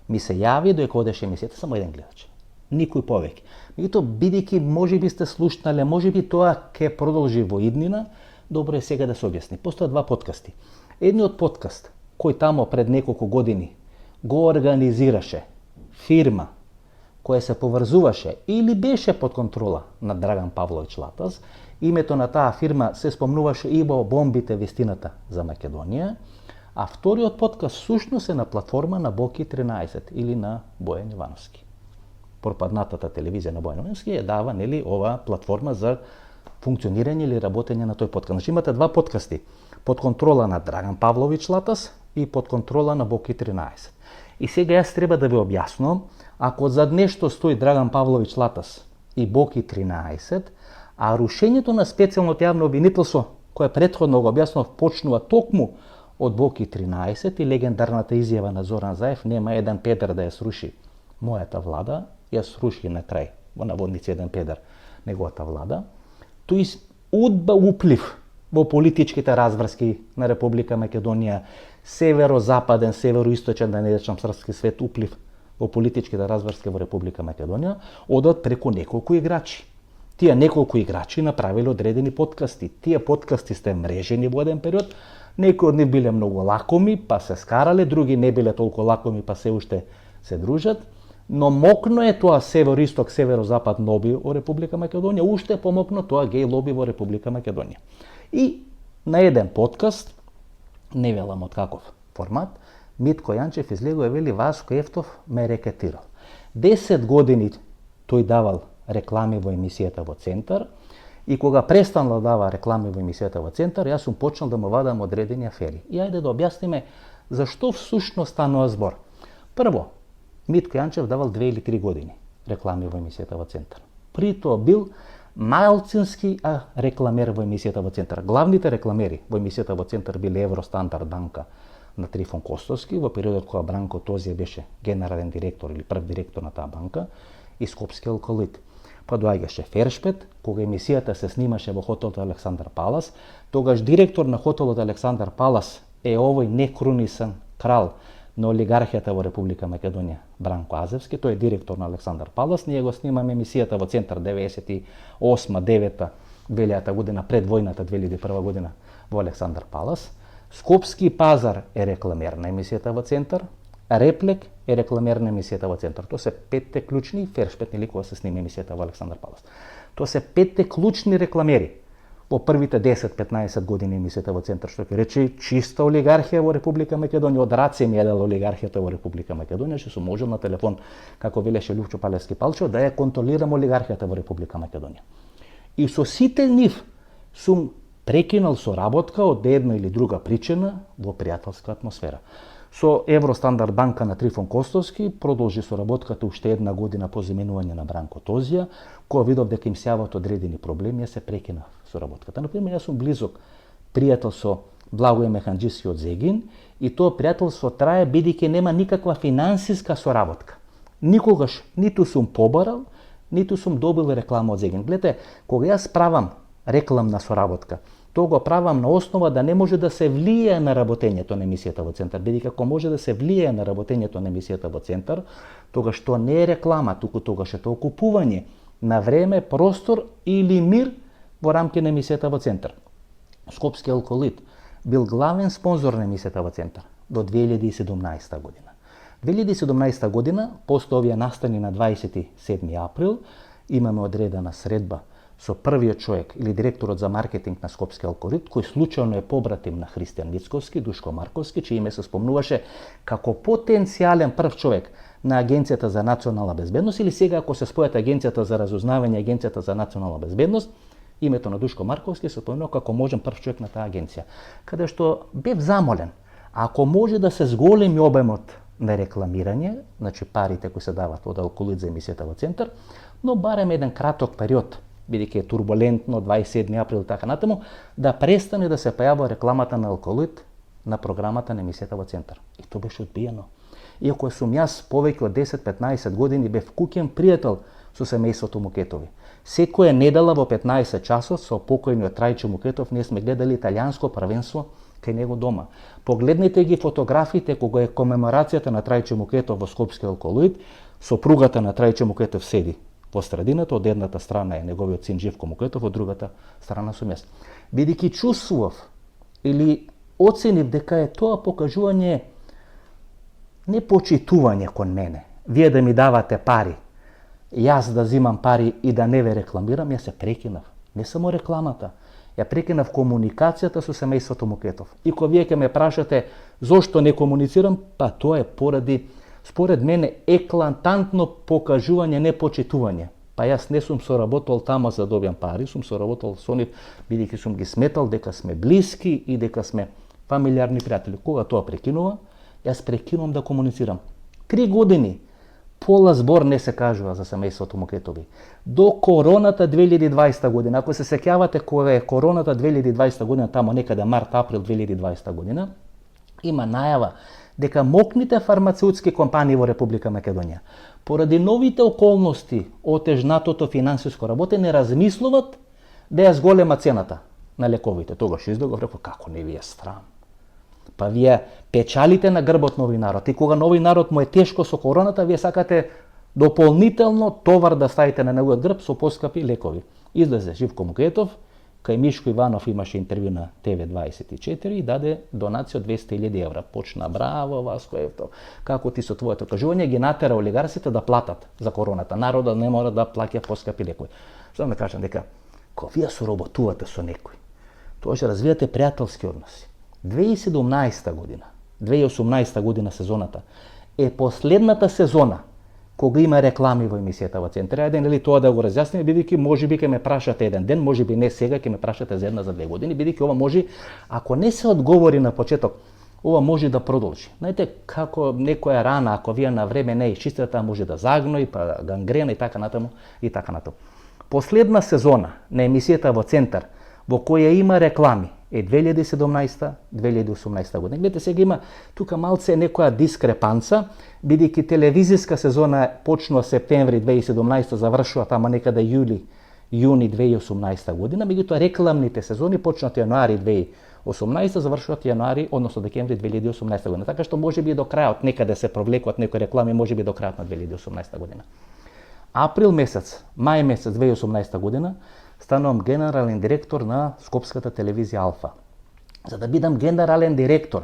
ми се јави додека одеше емисијата, само еден гледач. Никој повеќе. Меѓутоа, бидејќи можеби сте слушнале, можеби тоа ќе продолжи во иднина, добро е сега да се објасни. Постојат 2 подкасти. Едниот подкаст, кој тамо пред неколку години го организираше фирма која се поврзуваше или беше под контрола на Драган Павлович Латас. Името на таа фирма се спомнуваше и во бомбите вистината за Македонија, а вториот подкаст сушност е на платформа на Боки 13 или на Бојан Ивановски. Пропаднатата телевизија на Бојан Ивановски ја дава, нели, оваа платформа за функционирање или работење на тој подкаст. Значи имате два подкасти под контрола на Драган Павлович Латас и под контрола на Боки 13. И сега јас треба да ви објаснам, ако зад нешто стои Драган Павлович Латас и Боки 13, а рушењето на специјалното јавно обвинителство, кое претходно го објаснав, почнува токму од Боки 13 и легендарната изјава на Зоран Заев, нема еден педер да ја сруши мојата влада, ја сруши на крај, во наводници еден педер, неговата влада. Тој удба уплив во политичките разврски на Република Македонија, северо-западен, северо-источен, да не речам српски свет, уплив во политичките разврски во Република Македонија, одат преку неколку играчи. Тие неколку играчи направиле одредени подкасти. Тие подкасти сте мрежени во еден период, некои од нив биле многу лакоми, па се скарале, други не биле толку лакоми, па се уште се дружат, но мокно е тоа северо-исток, северо-запад лоби во Република Македонија, уште помокно тоа геј лоби во Република Македонија. И на еден подкаст, не велам од каков формат, Митко Јанчев излегува и вели Васко Ефтов ме рекетирал. 10 години тој давал реклами во емисијата во Центар и кога престанал да дава реклами во емисијата во Центар, јас сум почнал да му вадам одредени афери. И ајде да објасниме зашто всушност станува збор. Прво, Митко Јанчев давал 2 или 3 години реклами во емисијата во Центар. При тоа бил малцински рекламер во емисијата во Центар. Главните рекламери во емисијата во Центар биле Евростандард банка на Трифон Костовски, во периодот кога Бранко Тозија беше генерален директор или прв директор на таа банка, и Скопски алколит. Па доаѓаше Фершпет, кога емисијата се снимаше во хотелот Александар Палас, тогаш директор на хотелот Александар Палас е овој некрунисен крал на олигархијата во Република Македонија, Бранко Азевски, тој е директор на Александар Палас. Ние го снимаме емисијата во Центар 98-9 2000 година, пред војната 2001 година во Александар Палас. Скопски пазар е рекламер на емисијата во Центар, Реплек е рекламер на емисијата во Центар. Тоа се 5 клучни, Фершпет, нели, кога се снима емисијата во Александар Палас. Тоа се 5 клучни рекламери во првите 10-15 години емисијата во Центар, што ќе рече чиста олигархија во Република Македонија, од раце ми едела олигархијата во Република Македонија, што сум можел на телефон, како велеше Лјупчо Палевски Палчо, да ја контролирам олигархијата во Република Македонија. И со сите нив сум прекинал соработка од една или друга причина во пријателска атмосфера. Со Евростандард банка на Трифон Костовски продолжи соработката уште една година по заменување на Бранко Тозија, кога видов дека им се јават одредени проблеми, се прекина соработката. Например, јас сум близок пријател со Благој Механџиски од Зегин и тоа пријателство трае бидејќи нема никаква финансиска соработка. Никогаш ниту сум побарал, ниту сум добил реклама од Зегин. Гледате, кога јас правам рекламна соработка, тоа го правам на основа да не може да се влијае на работењето на емисијата во Центар, бидејќи ако може да се влијае на работењето на емисијата во Центар, тогаш тоа не е реклама, туку тогаш е тоа купување на време, простор или мир во рамки на емисијата во Центар. Скопски алколит бил главен спонзор на емисијата во Центар до 2017 година. 2017 година, после овие настани на 27 април, имаме одредена средба со првиот човек или директорот за маркетинг на Скопски алколит, кој случајно е побратим на Христијан Мицковски, Душко Марковски, чие име се спомнуваше како потенцијален прв човек на Агенцијата за национална безбедност, или сега ако се спојат Агенцијата за разузнавање и Агенцијата за национална безбедност, името на Душко Марковски се спомнува како можен прв човек на таа агенција, каде што бев замолен, ако може да се зголеми обемот на рекламирање, значи парите кои се дават од алколит за емисијата во Центар, но барем еден краток период, бидејќи е турбулентно 27 април така натаму, да престане да се појавува рекламата на алколит на програмата на емисијата во Центар. И тоа беше одбиено. Иако сум јас повеќе од 10-15 години бев куќен пријател со семејството Мукетови. Секоја недела во 15 часот со покојниот Трајчо Мукетов ние сме гледали италијанско првенство кај него дома. Погледнете ги фотографиите кога е комеморацијата на Трајчо Мукетов во Скопски алколит, сопругата на Трајчо Мукетов седи во средината, од едната страна е неговиот син Живко Мукетов, од другата страна сум јас. Бидејќи чувствував или оценив дека е тоа покажување не почитување кон мене. Вие да ми давате пари јас да зимам пари и да не ве рекламирам, јас се прекинав. Не само рекламата, ја прекинав комуникацијата со семејството Мукетов. И кога вие ќе ме прашате зошто не комуницирам, па тоа е поради, според мене, еклантантно покажување непочитување. Па јас не сум соработал тамо за да добиам пари, сум соработал со нив бидејќи сум ги сметал дека сме блиски и дека сме фамилиарни пријатели. Кога тоа прекинува, јас прекинувам да комуницирам. 3 години пола збор не се кажува за семејството Мукетови. До короната 2020 година, ако се сеќавате кога е короната 2020 година, тамо некаде март-април 2020 година, има најава дека мокните фармацеутски компании во Република Македонија, поради новите околности, отежнатото финансиско работење, размислуваат да ја зголема цената на лековите. Тогаш излегов, реков, како не ви е срам? Па вие печалите на грбот на овој народ. И кога на овој народ му е тешко со короната, вие сакате дополнително товар да ставите на неговиот грб со поскапи лекови. Излезе Живко Мукетов, кај Мишко Иванов имаше интервју на ТВ24 и даде донација од 200.000 евра. Почна, браво, Васко Евтов, како ти со твоето кажување ги натера олигарсите да платат за короната. Народот не мора да плаќа поскапи лекови. Само да кажам дека, кога вие соработувате со некој, тогаш развијате пријателски односи. 2017 година, 2018 година сезоната е последната сезона кога има реклами во емисијата во Центар. Ајде, нели тоа да го разјасниме, бидејќи можеби ќе ме прашате еден ден, можеби не сега, ќе ме прашате за една за 2 години, бидејќи ова може, ако не се одговори на почеток, ова може да продолжи. Знаете, како некоја рана, ако вие на време не изчистите, може да загнои, па гангрена и така натаму, и така натаму. Последна сезона на емисијата во Центар, во која има реклами, е 2017-2018 година. Гледате, сега има тука малце некоја дискрепанца, бидејќи телевизиска сезона почнува септември 2017, завршува тама некаде јуни 2018 година, меѓутоа рекламните сезони почнат јануари 2018, завршуваат јануари, односно декември 2018 година. Така што можеби до крајот некаде се провлекуваат некои реклами, можеби до крајот на 2018 година. Април месец, мај месец 2018 година, станувам генерален директор на Скопската телевизија Алфа. За да бидам генерален директор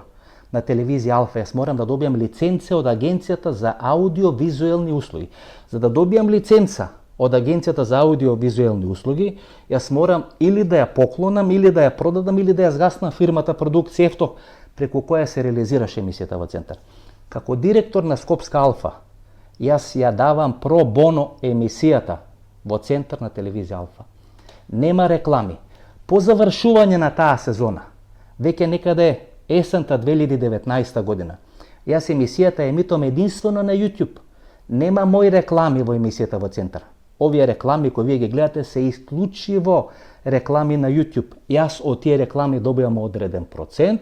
на телевизија Алфа, јас морам да добијам лиценца од Агенцијата за аудиовизуелни услуги. За да добијам лиценца од Агенцијата за аудиовизуелни услуги, јас морам или да ја поклонам, или да ја продадам, или да ја згаснам фирмата Продукција Евтов, преку која се реализираше емисијата во Центар. Како директор на Скопска Алфа, јас ја давам про боно емисијата во Центар на телевизија Алфа. Нема реклами. По завршување на таа сезона, веќе некаде есента 2019 година, јас емисијата емитувам единствено на YouTube. Нема мои реклами во емисијата во Центар. Овие реклами кои вие ги гледате се исклучиво реклами на YouTube. Јас од тие реклами добивам одреден процент,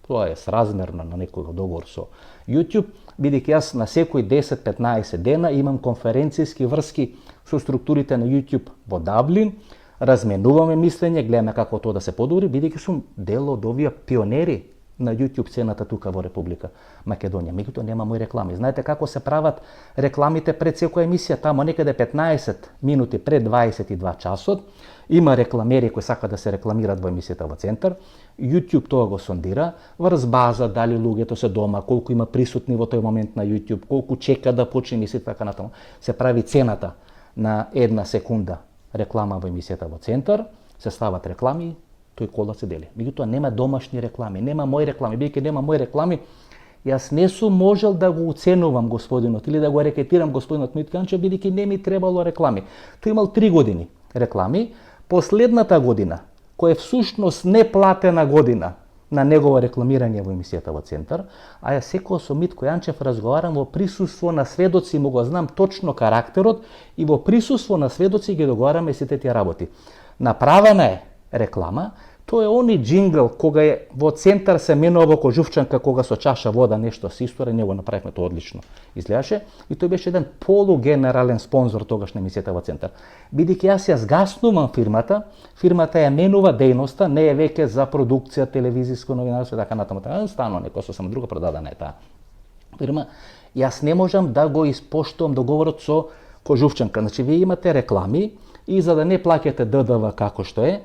тоа е сразмерно на некој договор со YouTube, бидејќи јас на секој 10-15 дена имам конференцијски врски со структурите на YouTube во Даблин, разменуваме мислење, гледаме како тоа да се подобри, бидејќи сум дел од овие пионери на YouTube сцената тука во Република Македонија. Меѓутоа нема мои реклами. Знаете како се прават рекламите пред секоја емисија? Тамо некаде 15 минути пред 22 часот има рекламери кои сакаат да се рекламираат во емисијата во Центар. YouTube тоа го сондира врз база дали луѓето се дома, колку има присутни во тој момент на YouTube, колку чека да почне емисијата, така натаму. Се прави цената на една секунда реклама во емисијата во Центар, се стават реклами, тој кола се дели. Меѓутоа нема домашни реклами, нема мои реклами, бидејќи нема мои реклами, јас не сум можел да го уценувам господинот или да го рекетирам господинот Митканче, бидејќи не ми требало реклами. Тој имал 3 години реклами, последната година, која е всушност неплатена година на негово рекламирање во емисијата во Центар, а ја секој со Митко Јанчев разговарам во присуство на сведоци, му го знам точно карактерот и во присуство на сведоци ги договараме сите тие работи. Направена е реклама, тоа е они джингл кога е во Центар се менува во кожувчанка кога со чаша вода нешто се истори, него направивме тоа одлично. Изгледаше и тој беше еден полугенерален спонзор тогаш на емисијата во Центар. Бидејќи јас ја згаснувам фирмата ја менува дејноста, не е веќе за продукција, телевизиско новинарство и така натаму. Стано некој сосема друга продадена е таа фирма. Јас не можам да го испоштувам договорот со кожувчанка. Значи вие имате реклами и за да не плаќате ДДВ како што е,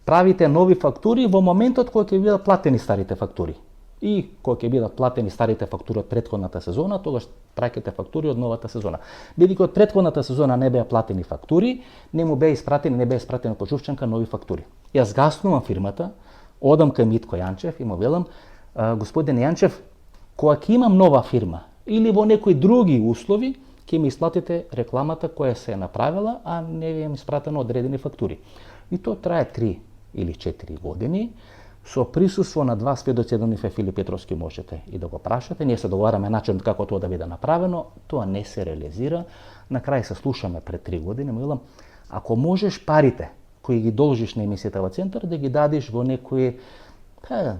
правите нови фактури во моментот кога ќе бидат платени старите фактури. И кога ќе бидат платени старите фактури од претходната сезона, тогаш праќате фактури од новата сезона. Бидејќи од претходната сезона не беа платени фактури, не беа испратени по Жувчанка нови фактури. Јас гаснувам фирмата, одам кај Митко Јанчев и му велам, господин Јанчев, кога ќе имам нова фирма или во некои други услови, ќе ми исплатите рекламата која се е направила, а не ви е испратено одредени фактури. И тоа трае 3 или 4 години, со присуство на 2 сведоци, еден е Филип Петровски, можете и да го прашате. Ние се договараме начин како тоа да биде направено, тоа не се реализира. На крај се слушаме пред 3 години, му велам, ако можеш парите кои ги должиш на емисијата во центар, да ги дадиш во некои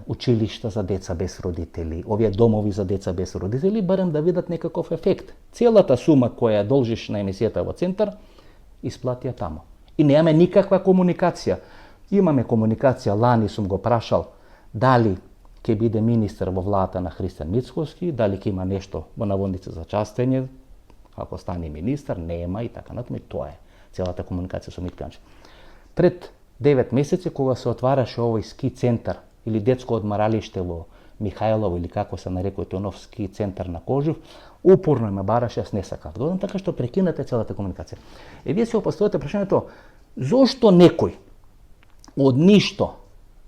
училишта за деца без родители, овие домови за деца без родители, барем да видат некаков ефект. Целата сума која должиш на емисијата во центар, исплати ја тамо. И немаме никаква комуникација. Имаме комуникација, лани сум го прашал дали ќе биде министер во владата на Христијан Мицкоски, дали ќе има нешто во наводници за частење, ако стане министер, нема и така натаму. Тоа е целата комуникација со Митко Јанчев. Пред 9 месеци, кога се отвараше овој ски центар или детско одмаралиште во Михајлово, или како се нарекува тој нов ски центар на Кожув, упорно ме бараше, јас не сакав. Додам така што прекинате целата комуникација. Вие се опоставувате прашањето, зошто некој од ништо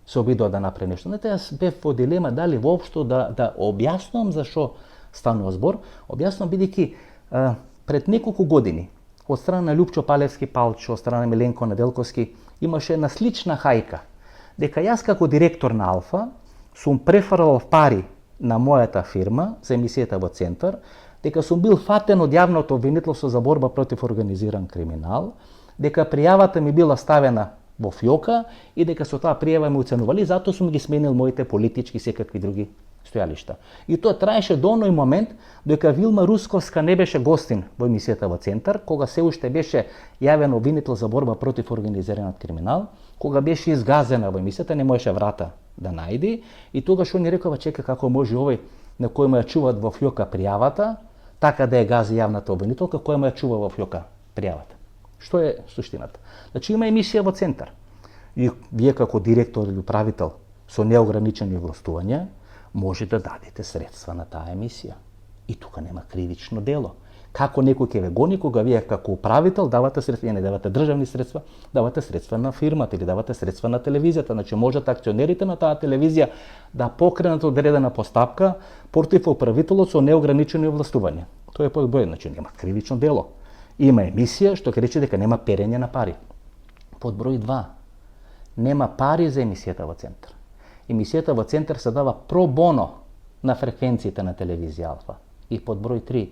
се обидува да направи нешто? Знаете, јас бев во дилема дали воопшто да објаснувам зашо станува збор. Објаснувам бидејќи пред неколку години од страна на Лјупчо Палевски Палчо, од страна на Миленко Неделковски, имаше една слична хајка, дека јас како директор на Алфа сум префрлал пари на мојата фирма за емисијата во центар, дека сум бил фатен од јавното обвинителство за борба против организиран криминал, дека пријавата ми била ставена во фиока и дека со таа пријава ме уценували, затоа сум ги сменил моите политички и секакви други стојалишта. И тоа траеше до оној момент дека Вилма Русковска не беше гостин во емисијата во центар, кога се уште беше јавен обвинител за борба против организираниот криминал, кога беше изгазена во емисијата, не можеше врата да најде, и тогаш они рекоа, чека, како може овој на кој му ја чуваат во фиока пријавата, така да ја гази јавната обвинителка, која му ја чува во фиока пријавата. Што е суштината? Значи има емисија во центар. И вие како директор или управител со неограничени властувања може да дадете средства на таа емисија. И тука нема кривично дело. Како некој ќе ве гони кога вие како управител давате средства, не давате државни средства, давате средства на фирмата или давате средства на телевизијата. Значи можат акционерите на таа телевизија да покренат одредена постапка против управителот со неограничени властувања. Тоа е подброј, значи нема кривично дело. Има емисија што ќе рече дека нема перење на пари. Подброј 2. Нема пари за емисијата во центар. Емисијата во центар се дава про боно на фреквенциите на телевизија Алфа. И подброј 3.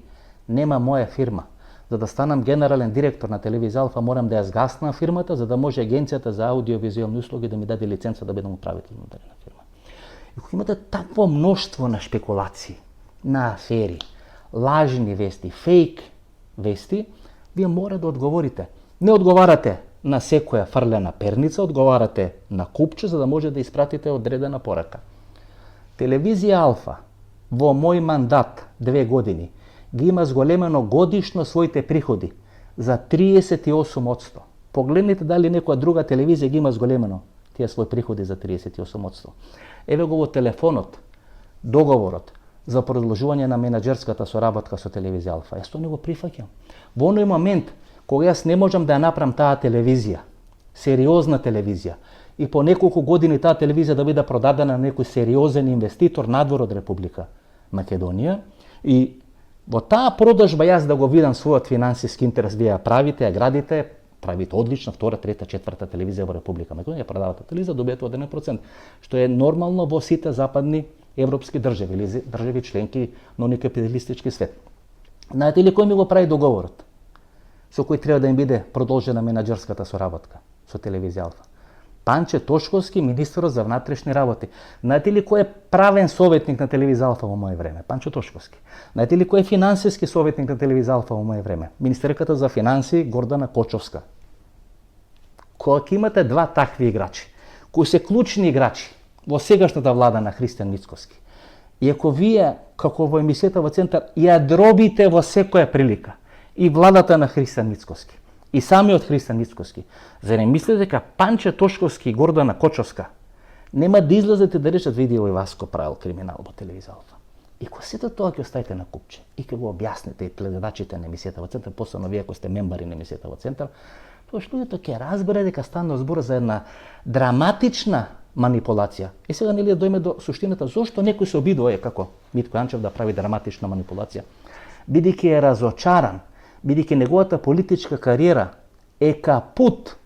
Нема моја фирма. За да станам генерален директор на телевизија Алфа, морам да ја згаснам фирмата, за да може Агенцијата за аудиовизуелни услуги да ми даде лиценца да бидам управител на дадена фирма. И кога имате такво мноштво на шпекулации, на афери, лажни вести, фейк вести, вие мора да одговорите. Не одговарате на секоја фрлена перница, одговарате на купче, за да може да испратите одредена порака. Телевизија Алфа во мој мандат 2 години ги има зголемено годишно своите приходи за 38%. Погледнете дали некоја друга телевизија ги има зголемено тие своји приходи за 38%. Еве го во телефонот договорот за продолжување на менаџерската соработка со телевизија Алфа. Јас тоа не го прифаќам. Во оној момент кога јас не можам да ја направам таа телевизија, сериозна телевизија, и по неколку години таа телевизија да биде продадена на некој сериозен инвеститор надвор од Република Македонија, и во таа продажба јас да го видам својот финансиски интерес, вие ја правите, ја градите, правите одлична втора, трета, четврта телевизија во Република Македонија, ја продавате телевизија, добиете 1%, што е нормално во сите западни европски држави или држави членки на оној капиталистички свет. Знаете ли кој ми го прави договорот со кој треба да им биде продолжена менаџерската соработка со телевизија Алфа? Панче Тошковски, министерот за внатрешни работи. Знаете ли кој е правен советник на телевизија Алфа во моје време? Панче Тошковски. Знаете ли кој е финансиски советник на телевизија Алфа во моје време? Министерката за финансии Гордана Кочовска. Кога имате два такви играчи, кои се клучни играчи во сегашната влада на Христијан Мицкоски, и ако вие, како во емисијата во центар, ја дробите во секоја прилика и владата на Христијан Мицкоски, и самиот Христијан Мицкоски, за не мислите дека Панче Тошковски и Гордана Кочовска Нема да излезете да речат види овој Васко правил криминал во телевизија Алфа. И кога сето тоа ќе оставите на купче и ќе го објасните и гледачите на емисијата во Центар, посебно вие кои сте мембари на емисијата во Центар, тоа што луѓето ќе разбере дека станува збор за една драматична манипулација. И сега нели да дојме до суштината зошто некој се обидува како Митко Јанчев да прави драматична манипулација. Бидејќи е разочаран, бидејќи неговата политичка кариера е капут.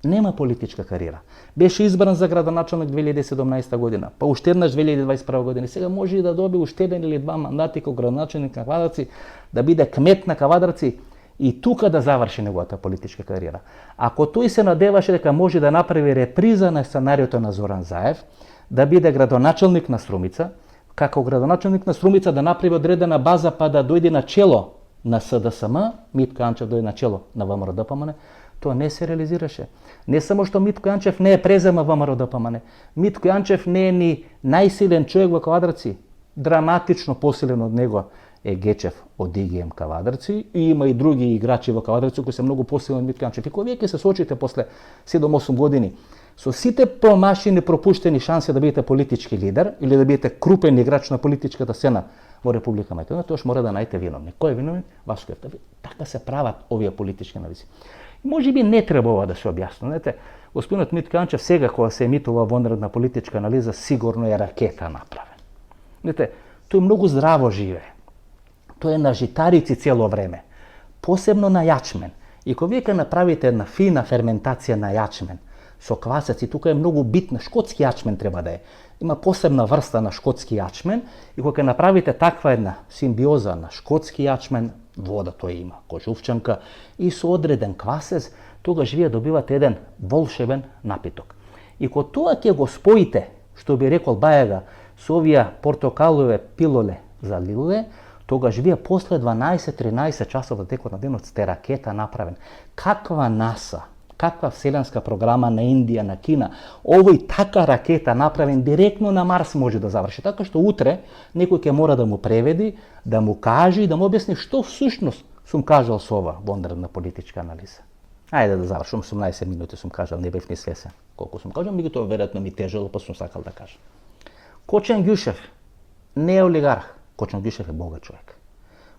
Нема политичка кариера. Беше избран за градоначалник 2017 година, па уште еднаш 2021 година. Сега може и да доби уште еден или два мандати како градоначалник на Кавадарци, да биде кмет на Кавадарци и тука да заврши неговата политичка кариера. Ако тој се надеваше дека може да направи реприза на сценариото на Зоран Заев, да биде градоначалник на Струмица, како градоначалник на Струмица да направи одредена база па да дојде на чело на СДСМ, Митко Јанчев дојде на чело на ВМРО-ДПМН, тоа не се реализираше. Не само што Митко Јанчев не е презема ВМРО-ДПМН, Митко Јанчев не е ни најсилен човек во Кавадарци, драматично посилен од него е Гечев од ИГМ Кавадарци и има и други играчи во Кавадарци кои се многу посилни од Митко Јанчев. И кога вие ќе се соочите после 7-8 години со сите промашени, пропуштени шанси да бидете политички лидер или да бидете крупен играч на политичката сцена во Република Македонија, тоаш мора да најдете виновник. Кој е виновник? Васко Евтави. Така се прават овие политички анализи. Може би не треба ова да се објасни. Знаете, господинот Митко Јанчев сега кога се емитува вонредна политичка анализа, сигурно е ракета направен. Знаете, тој многу здраво живее. Тој е на житарици цело време, посебно на јачмен. И кога вие ќе направите една фина ферментација на јачмен со квасец, и тука е многу битна, шкотски јачмен треба да е. Има посебна врста на шкотски јачмен и кога ќе направите таква една симбиоза на шкотски јачмен, вода тој има, кожувчанка и со одреден квасец, тогаш вие добивате еден волшебен напиток. И кога тоа ќе го споите, што би рекол Бајага, со овие портокалове пилоле за лиле, тогаш вие после 12-13 часов во текот на денот сте ракета направен. Каква НАСА, каква вселенска програма на Индија, на Кина, овој така ракета направен директно на Марс може да заврши. Така што утре некој ќе мора да му преведи, да му каже и да му објасни што всушност сум кажал со ова вонредна политичка анализа. Ајде да завршам, 18 минути сум кажал, не бев ни свесен колку сум кажал, меѓутоа веројатно ми тежело, па сум сакал да кажам. Кочан Ѓушев не е олигарх. Кочан Ѓушев е богат човек.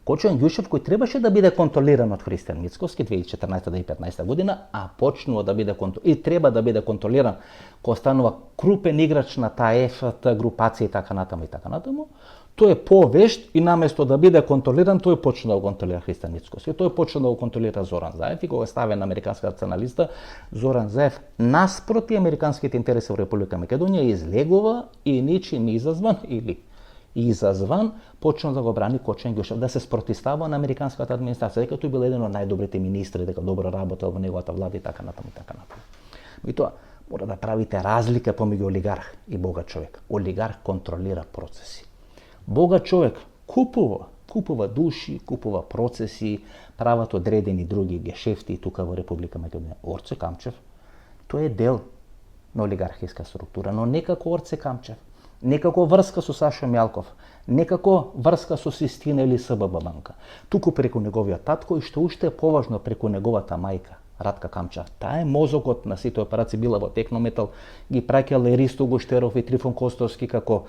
Кочан Ѓушев кој требаше да биде контролиран од Христијан Мицковски 2014-2015 година, а почнува да биде и треба да биде контролиран кога станува крупен играч на таа ЕФТ групација и така натаму и така натаму, тој е повешт и наместо да биде контролиран, тој почна да го контролира Христијан Мицковски. Тој почна да го контролира Зоран Заев и кога ставен на американската цена листа, Зоран Заев наспроти американските интереси во Република Македонија излегува и ничим изазван или изазван почна да го брани Кочан Ѓушев, да се спротивстава на американската администрација, дека тој бил еден од најдобрите министри, дека добро работел во неговата влада и така натаму и така натаму. И тоа мора да правите разлика помеѓу олигарх и богат човек. Олигарх контролира процеси. Богат човек купува души, купува процеси, прават одредени други гешефти тука во Република Македонија. Орце Камчев, тој е дел на олигархиска структура, но не како Орце Камчев, не како врска со Сашо Мјалков, не како врска со Систина или СББ банка, туку преку неговиот татко и што уште е поважно преку неговата мајка, Радка Камчев. Таа е мозокот на сите операции, била во Технометал, ги праќале Ристо Гуштеров и Трифон Костовски како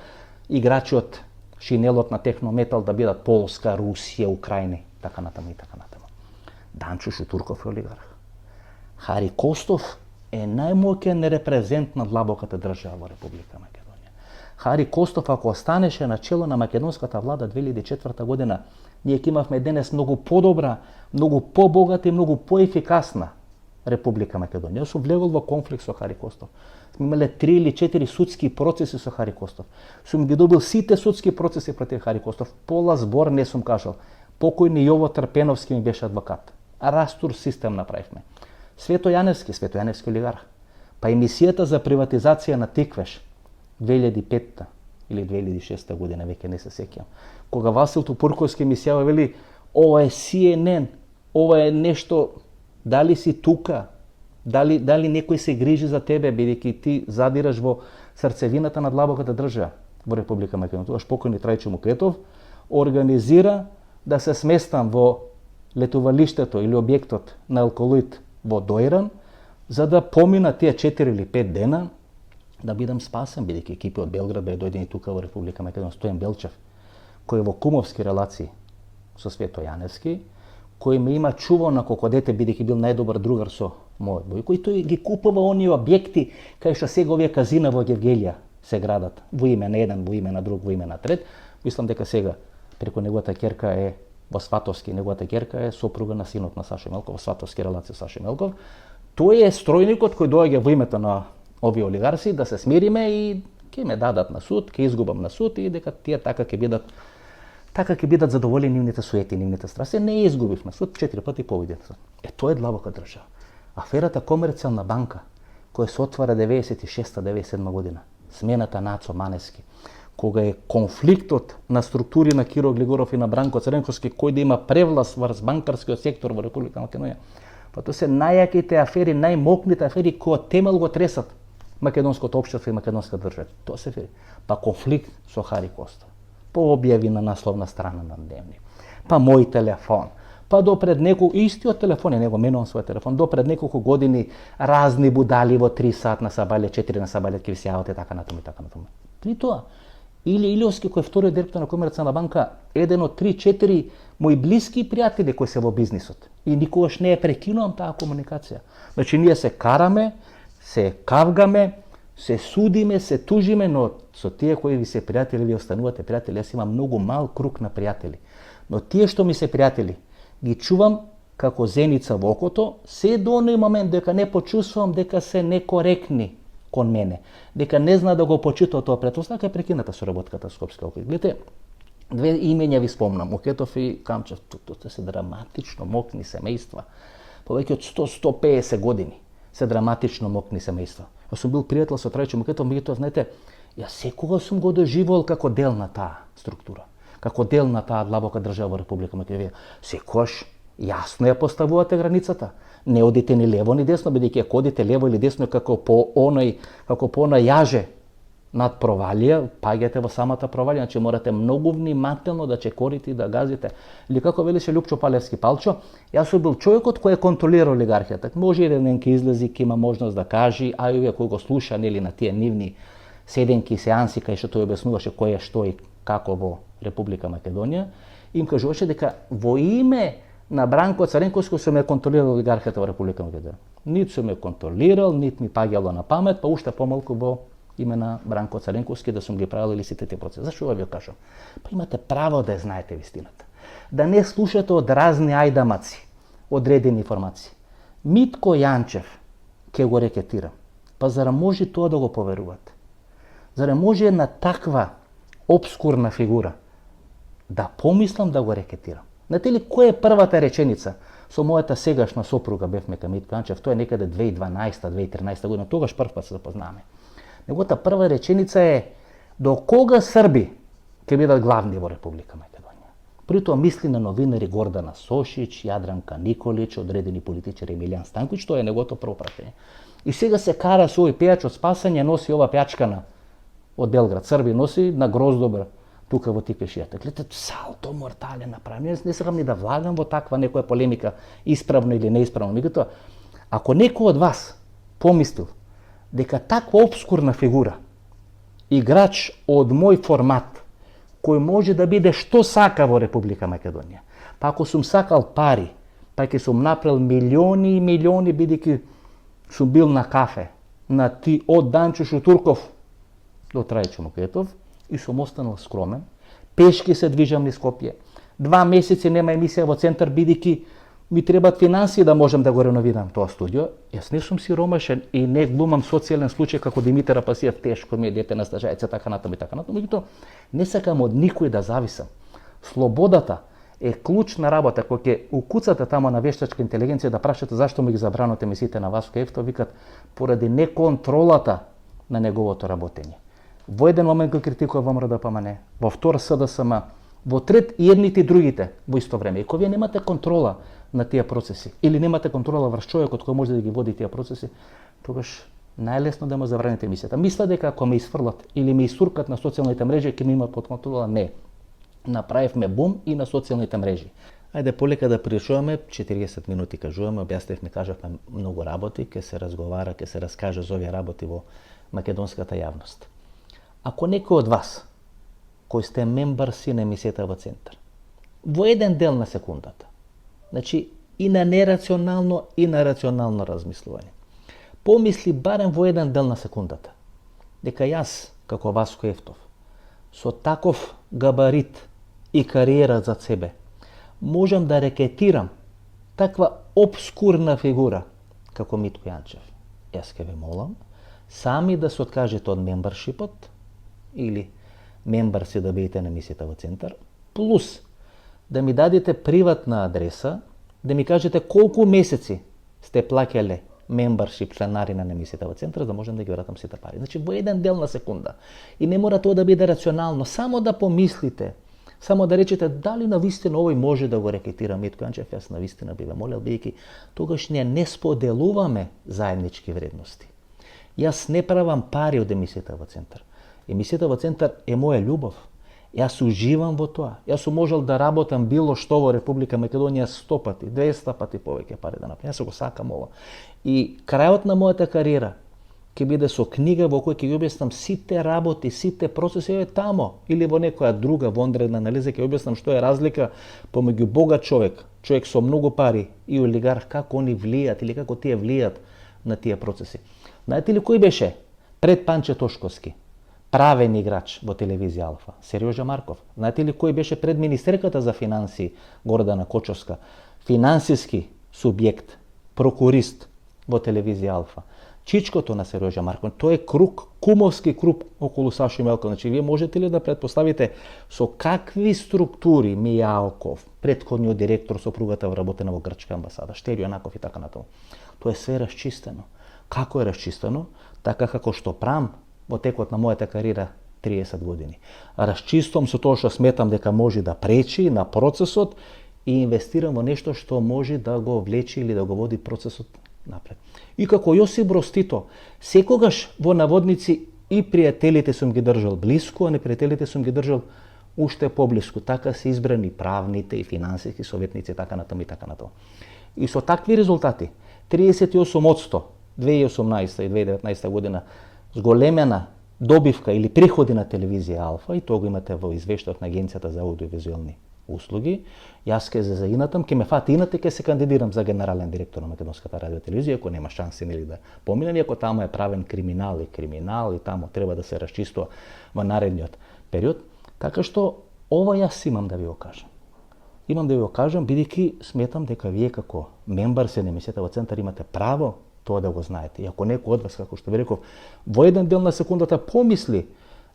играчи од шинелот на Технометал да бидат Полска, Русија, Украина, така натаму и така натаму. Данчо Шутурков е олигарх. Хари Костов е најмоќен репрезент на длабоката држава во Република Македонија. Хари Костов, ако останеше на чело на македонската влада 2004 година, ние ќе имавме денес многу подобра, многу побогата и многу поефикасна Република Македонија. Сум влегол во конфликт со Хари Костов. Сме имале 3 или 4 судски процеси со Хари Костов. Сум ги добил сите судски процеси против Хари Костов. Пола збор не сум кажал. Покојни Јово Трпеновски ми беше адвокат. Растур систем направивме. Свето Јаневски олигарх. Па емисијата за приватизација на Тиквеш 2005 или 2006 година, веќе не се сеќавам. Кога Васил Тупурковски ми сјава вели, ова е CNN, ова е нешто, дали си тука, дали некој се грижи за тебе, бидејќи ти задираш во срцевината на длабоката држава во Република Македонија. Тогаш покојни Трајчо Мукетов организира да се сместам во летувалиштето или објектот на Алколоид во Дојран, за да помина тие 4 или 5 дена да бидам спасен, бидејќи екипи од Белград беа дојдени тука во Република Македонија, Стојан Белчев, кој е во кумовски релации со Свето Јаневски, кој ме има чувал на колко дете, бидејќи бил најдобар другар со мојот Бојко, и тој ги купува оние објекти кај што сега овие казина во Гевгелија се градат, во име на еден, во име на друг, во име на трет. Мислам дека сега преку неговата ќерка е во Сватовски, неговата ќерка е сопруга на синот на Сашо Мелков, во Сватовски релација со Сашо Мелков. Тој е стројникот кој доаѓа во името на овие олигарси да се смириме и ќе ме дадат на суд, ќе изгубам на суд и дека тие така ќе бидат задоволени нивните суети, нивните страсти. Не изгубив на суд, 4 пати победен. Тоа е длабока држава. Аферата Комерцијална банка, која се отвара 96-97 година, смената на Ацо Манески, кога е конфликтот на структури на Киро Глигоров и на Бранко Цренковски, кој да има превласт врз банкарскиот сектор во Република Македонија. Па тоа се најаките афери, најмокните афери кои од темел го тресат македонското општество и македонска држава. Тоа се афери. Па конфликт со Хари Коста, по објави на насловна страна на Дневник, па мој телефон, па до пред неколку, истиот телефон, не го менувам својот телефон, до пред неколку години разни будали во 3 сат на Сабале, 4 на Сабале ќе ви се јават и така натаму и така натаму. При тоа, Или Илиовски, кој е вториот директор на Комерцијална банка, еден од 3-4 мои блиски пријатели кои се во бизнисот. И никогаш не ја прекинувам таа комуникација. Значи, ние се караме, се кавгаме, се судиме, се тужиме, но со тие кои ви се пријатели, ви останувате пријатели. Јас имам многу мал круг на пријатели. Но тие што ми се пријатели, ги чувам како зеница во окото, се до оној момент дека не почувствувам дека се некоректни кон мене, дека не зна да го почитува тоа претпоставка, е прекината соработката со Скопски округ. Гледате, две имења ви спомнам, Мукетов и Камчев, тоа се драматично мокни семејства. Повеќе од 100-150 години се драматично мокни семејства. Јас сум бил пријател со Трајчо Мукетов, меѓутоа, знаете, јас секогаш сум го доживувал како дел на таа структура, како дел на таа длабока држава во Република Македонија. Секогаш јасно ја поставувате границата. Не одите ни лево ни десно, бидејќи ако одите лево или десно како по оној јаже над провалија, паѓате во самата провалија, значи морате многу внимателно да чекорите и да газите. Или како велеше Лјупчо Палевски Палчо, јас сум бил човекот кој контролира олигархијата. Може еден ке излези, ке има можност да кажи, а овие кои го слуша нели на тие нивни седенки, сеанси кај што тој објаснуваше кој е што и како во Република Македонија, им кажуваше дека во име на Бранко Цренковски сум ја контролирал олигархијата во Република Македонија. Нит сум ја контролирал, нит ми паѓало на памет, па уште помалку во име на Бранко Цренковски да сум ги правил или сите тие процеси. Зашто ова ви кажам? Па имате право да ја знаете вистината. Да не слушате од разни ајдамаци, одредени информации. Митко Јанчев ќе го рекетирам. Па зара може тоа да го поверувате? Зара може една таква обскурна фигура да помислам да го рекетирам? Знаете ли која е првата реченица? Со мојата сегашна сопруга бевме кај Митко Јанчев, тоа е некаде 2012-2013 година, тогаш прв пат се запознаваме. Неговата прва реченица е: до кога Срби ќе бидат главни во Република Македонија? При тоа мисли на новинари Гордана Сошиć, Јадранка Николич, одредени политичари Емилијан Станковиќ, тоа е неговото прво прашање. И сега се кара со овој пејач од Спасање, носи ова пејачкана од Белград, Срби носи на Гроздобр тука во Тикешијата. Гледате, салто мортале направи. Не сакам ни да влагам во таква некоја полемика, исправно или неисправно. Меѓутоа, ако некој од вас помислил дека таква обскурна фигура, играч од мој формат, кој може да биде што сака во Република Македонија, па ако сум сакал пари, па ќе сум направил милиони и милиони, бидејќи сум бил на кафе, на ти од Данчо Шутурков до Трајчо Мукетов, и сум останал скромен, пешки се движам низ Скопје, 2 месеци нема емисија во центар, бидејќи ми требаат финансии да можам да го реновирам тоа студио. Јас не сум сиромашен и не глумам социјален случај како Димитар Апасиев, тешко ми е дете на стажајца, така натаму и така натаму. Меѓутоа, не сакам од никој да зависам. Слободата е клучна работа. Кога ќе укуцате тамо на вештачка интелигенција да прашате зашто ми ги забранувате емисиите на Васко Ефто, викат поради неконтролата на неговото работење. Во еден момент го критикувам РДПМН, во втор СДСМ, во трет и едните и другите во исто време. И кога вие немате контрола на тие процеси, или немате контрола врз човекот кој може да ги води тие процеси, тогаш најлесно да му забраните емисијата. Мисля дека ако ме исфрлат или ме исуркат на социјалните мрежи, ќе ме имат под контрола. Не. Направивме бум и на социјалните мрежи. Ајде полека да пришуваме, 40 минути кажуваме, објаснивме, кажавме многу работи, ќе се разговара, ќе се раскаже за овие работи во македонската јавност. Ако некој од вас, кој сте мембарси на емисијата во Центар, во еден дел на секундата, значи и на нерационално и на рационално размислување, помисли барем во еден дел на секундата, дека јас, како Васко Ефтов, со таков габарит и кариера за себе, можам да рекетирам таква обскурна фигура како Митко Јанчев. Јас ке ве молам, сами да се откажете од мембаршипот или мембарси да бидете на емисијата во Центар, плюс да ми дадете приватна адреса, да ми кажете колку месеци сте плаќале мембаршип членарина на емисијата во Центар, да можам да ги вратам сите пари. Значи во еден дел на секунда. И не мора тоа да биде рационално, само да помислите, само да речете дали навистина овој може да го рекетира Митко Јанчев. Јас навистина би ве молел, бидејќи тогаш ние не споделуваме заеднички вредности. Јас не правам пари од емисијата во Центар. Емисијата во Центар е моја љубов. Јас уживам во тоа. Јас сум можел да работам било што во Република Македонија 100 пати, 200 пати повеќе пари да направам. Јас го сакам ова. И крајот на мојата кариера ќе биде со книга во која ќе ги објаснам сите работи, сите процеси тамо, или во некоја друга вонредна анализа ќе објаснам што е разлика помеѓу богат човек, човек со многу пари и олигарх, како они влијат или како тие влијат на тие процеси. Знаете ли кој беше пред Панче Тошковски правен играч во телевизија Алфа? Сериоза Марков. Знаете ли кој беше пред министерката за финансии Гордана Кочовска финансиски субјект, прокурист во телевизија Алфа? Чичкото на Сериоза Марков. Тој е круг, кумовски круг околу Сашо Мелков. Значи, вие можете ли да предпоставите со какви структури Мијалков, претходниот директор, сопругата вработена во Грчка амбасада, Штелио Јанаков и така натаму. Тоа е све расчистено. Како е расчистено? Така како што правам во текот на мојата кариера 30 години. Расчистувам со тоа што сметам дека може да пречи на процесот и инвестирам во нешто што може да го влечи или да го води процесот напред. И како Јосип Броз Тито, секогаш во наводници и пријателите сум ги држал блиску, а непријателите сум ги држал уште поблиску. Така се избрани правните и финансиски советници, така натаму и така натаму. И со такви резултати, 38% 2018 и 2019 година, зголемена добивка или приходи на телевизија Алфа, и тоа го имате во извештајот на Агенцијата за аудиовизуелни услуги. Јас ке за заинатам, ке ме фати инате, ке се кандидирам за генерален директор на Македонската радио телевизија, ако нема шанси нели да поминам, иако тамо е правен криминал и тамо треба да се расчистува во наредниот период. Така што ова јас имам да ви го кажам. Имам да ви го кажам, бидејќи сметам дека вие како мембарси на емисијата во Центар имате право тоа да го знаете. И ако некој од вас, како што ви реков, во еден дел на секундата помисли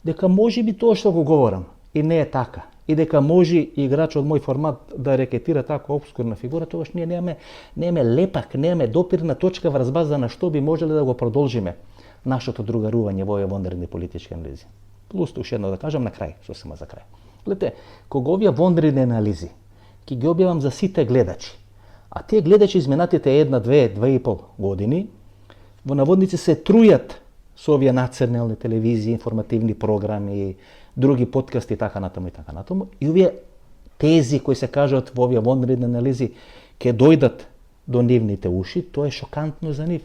дека може би тоа што го говорам и не е така, и дека може играч од мој формат да рекетира така обскурна фигура, тогаш ние немаме лепак, немаме допирна точка врз база на што би можеле да го продолжиме нашето другарување во овие вонредни политички анализи. Плюс уште едно да кажам на крај, сосема за крај. Гледате, кога овие вонредни анализи ќе ги објавам за сите гледачи, а тие гледачи изминатите 1, 2, 2,5 години во наводници се трујат со овие национални телевизии, информативни програми, други подкасти и така натаму и така натаму. И овие тези кои се кажат во овие вонредни анализи ќе дојдат до нивните уши, тоа е шокантно за нив.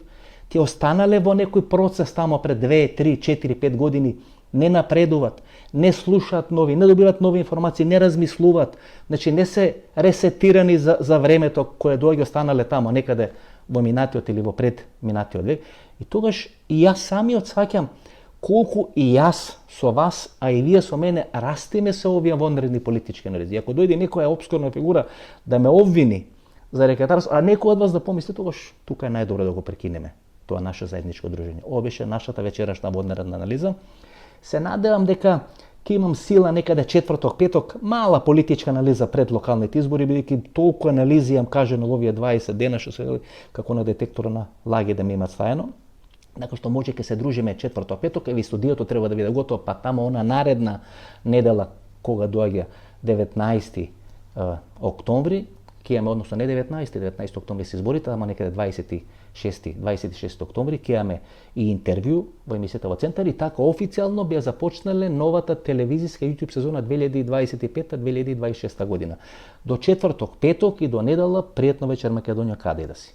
Тие останале во некој процес тамо пред 2, 3, 4, 5 години, не напредуваат, не слушаат нови, не добиваат нови информации, не размислуваат, значи не се ресетирани за времето кое доаѓа, останале тамо некаде во минатиот или во пред минатиот век. И тогаш и јас самиот сваќам колку и јас со вас, а и вие со мене растиме се овие вонредни политички анализи. Ако дојде некоја обскурна фигура да ме обвини за рекетарство, а некој од вас да помисли, тогаш тука е најдобро да го прекинеме тоа наше заедничко дружење. Ова беше нашата вечерашна вонредна анализа. Се надевам дека ќе имам сила некаде четврток, петок, мала политичка анализа пред локалните избори, бидејќи толку анализи јам кажено во овие 20 дена што се како на детектора на лаги да ме имат стајано. Така што може ќе се дружиме четврток, петок, еви студиото треба да биде готово, па тамо она наредна недела кога доаѓа 19 октомври, ќе имаме, односно не 19 октомври се изборите, ама некаде 26 октомври ќе имаме и интервју во емисијата во Центар, и така официјално би ја започнале новата телевизиска YouTube сезона 2025-2026 година. До четврток, петок и до недела, пријатно вечер Македонија, каде и да си.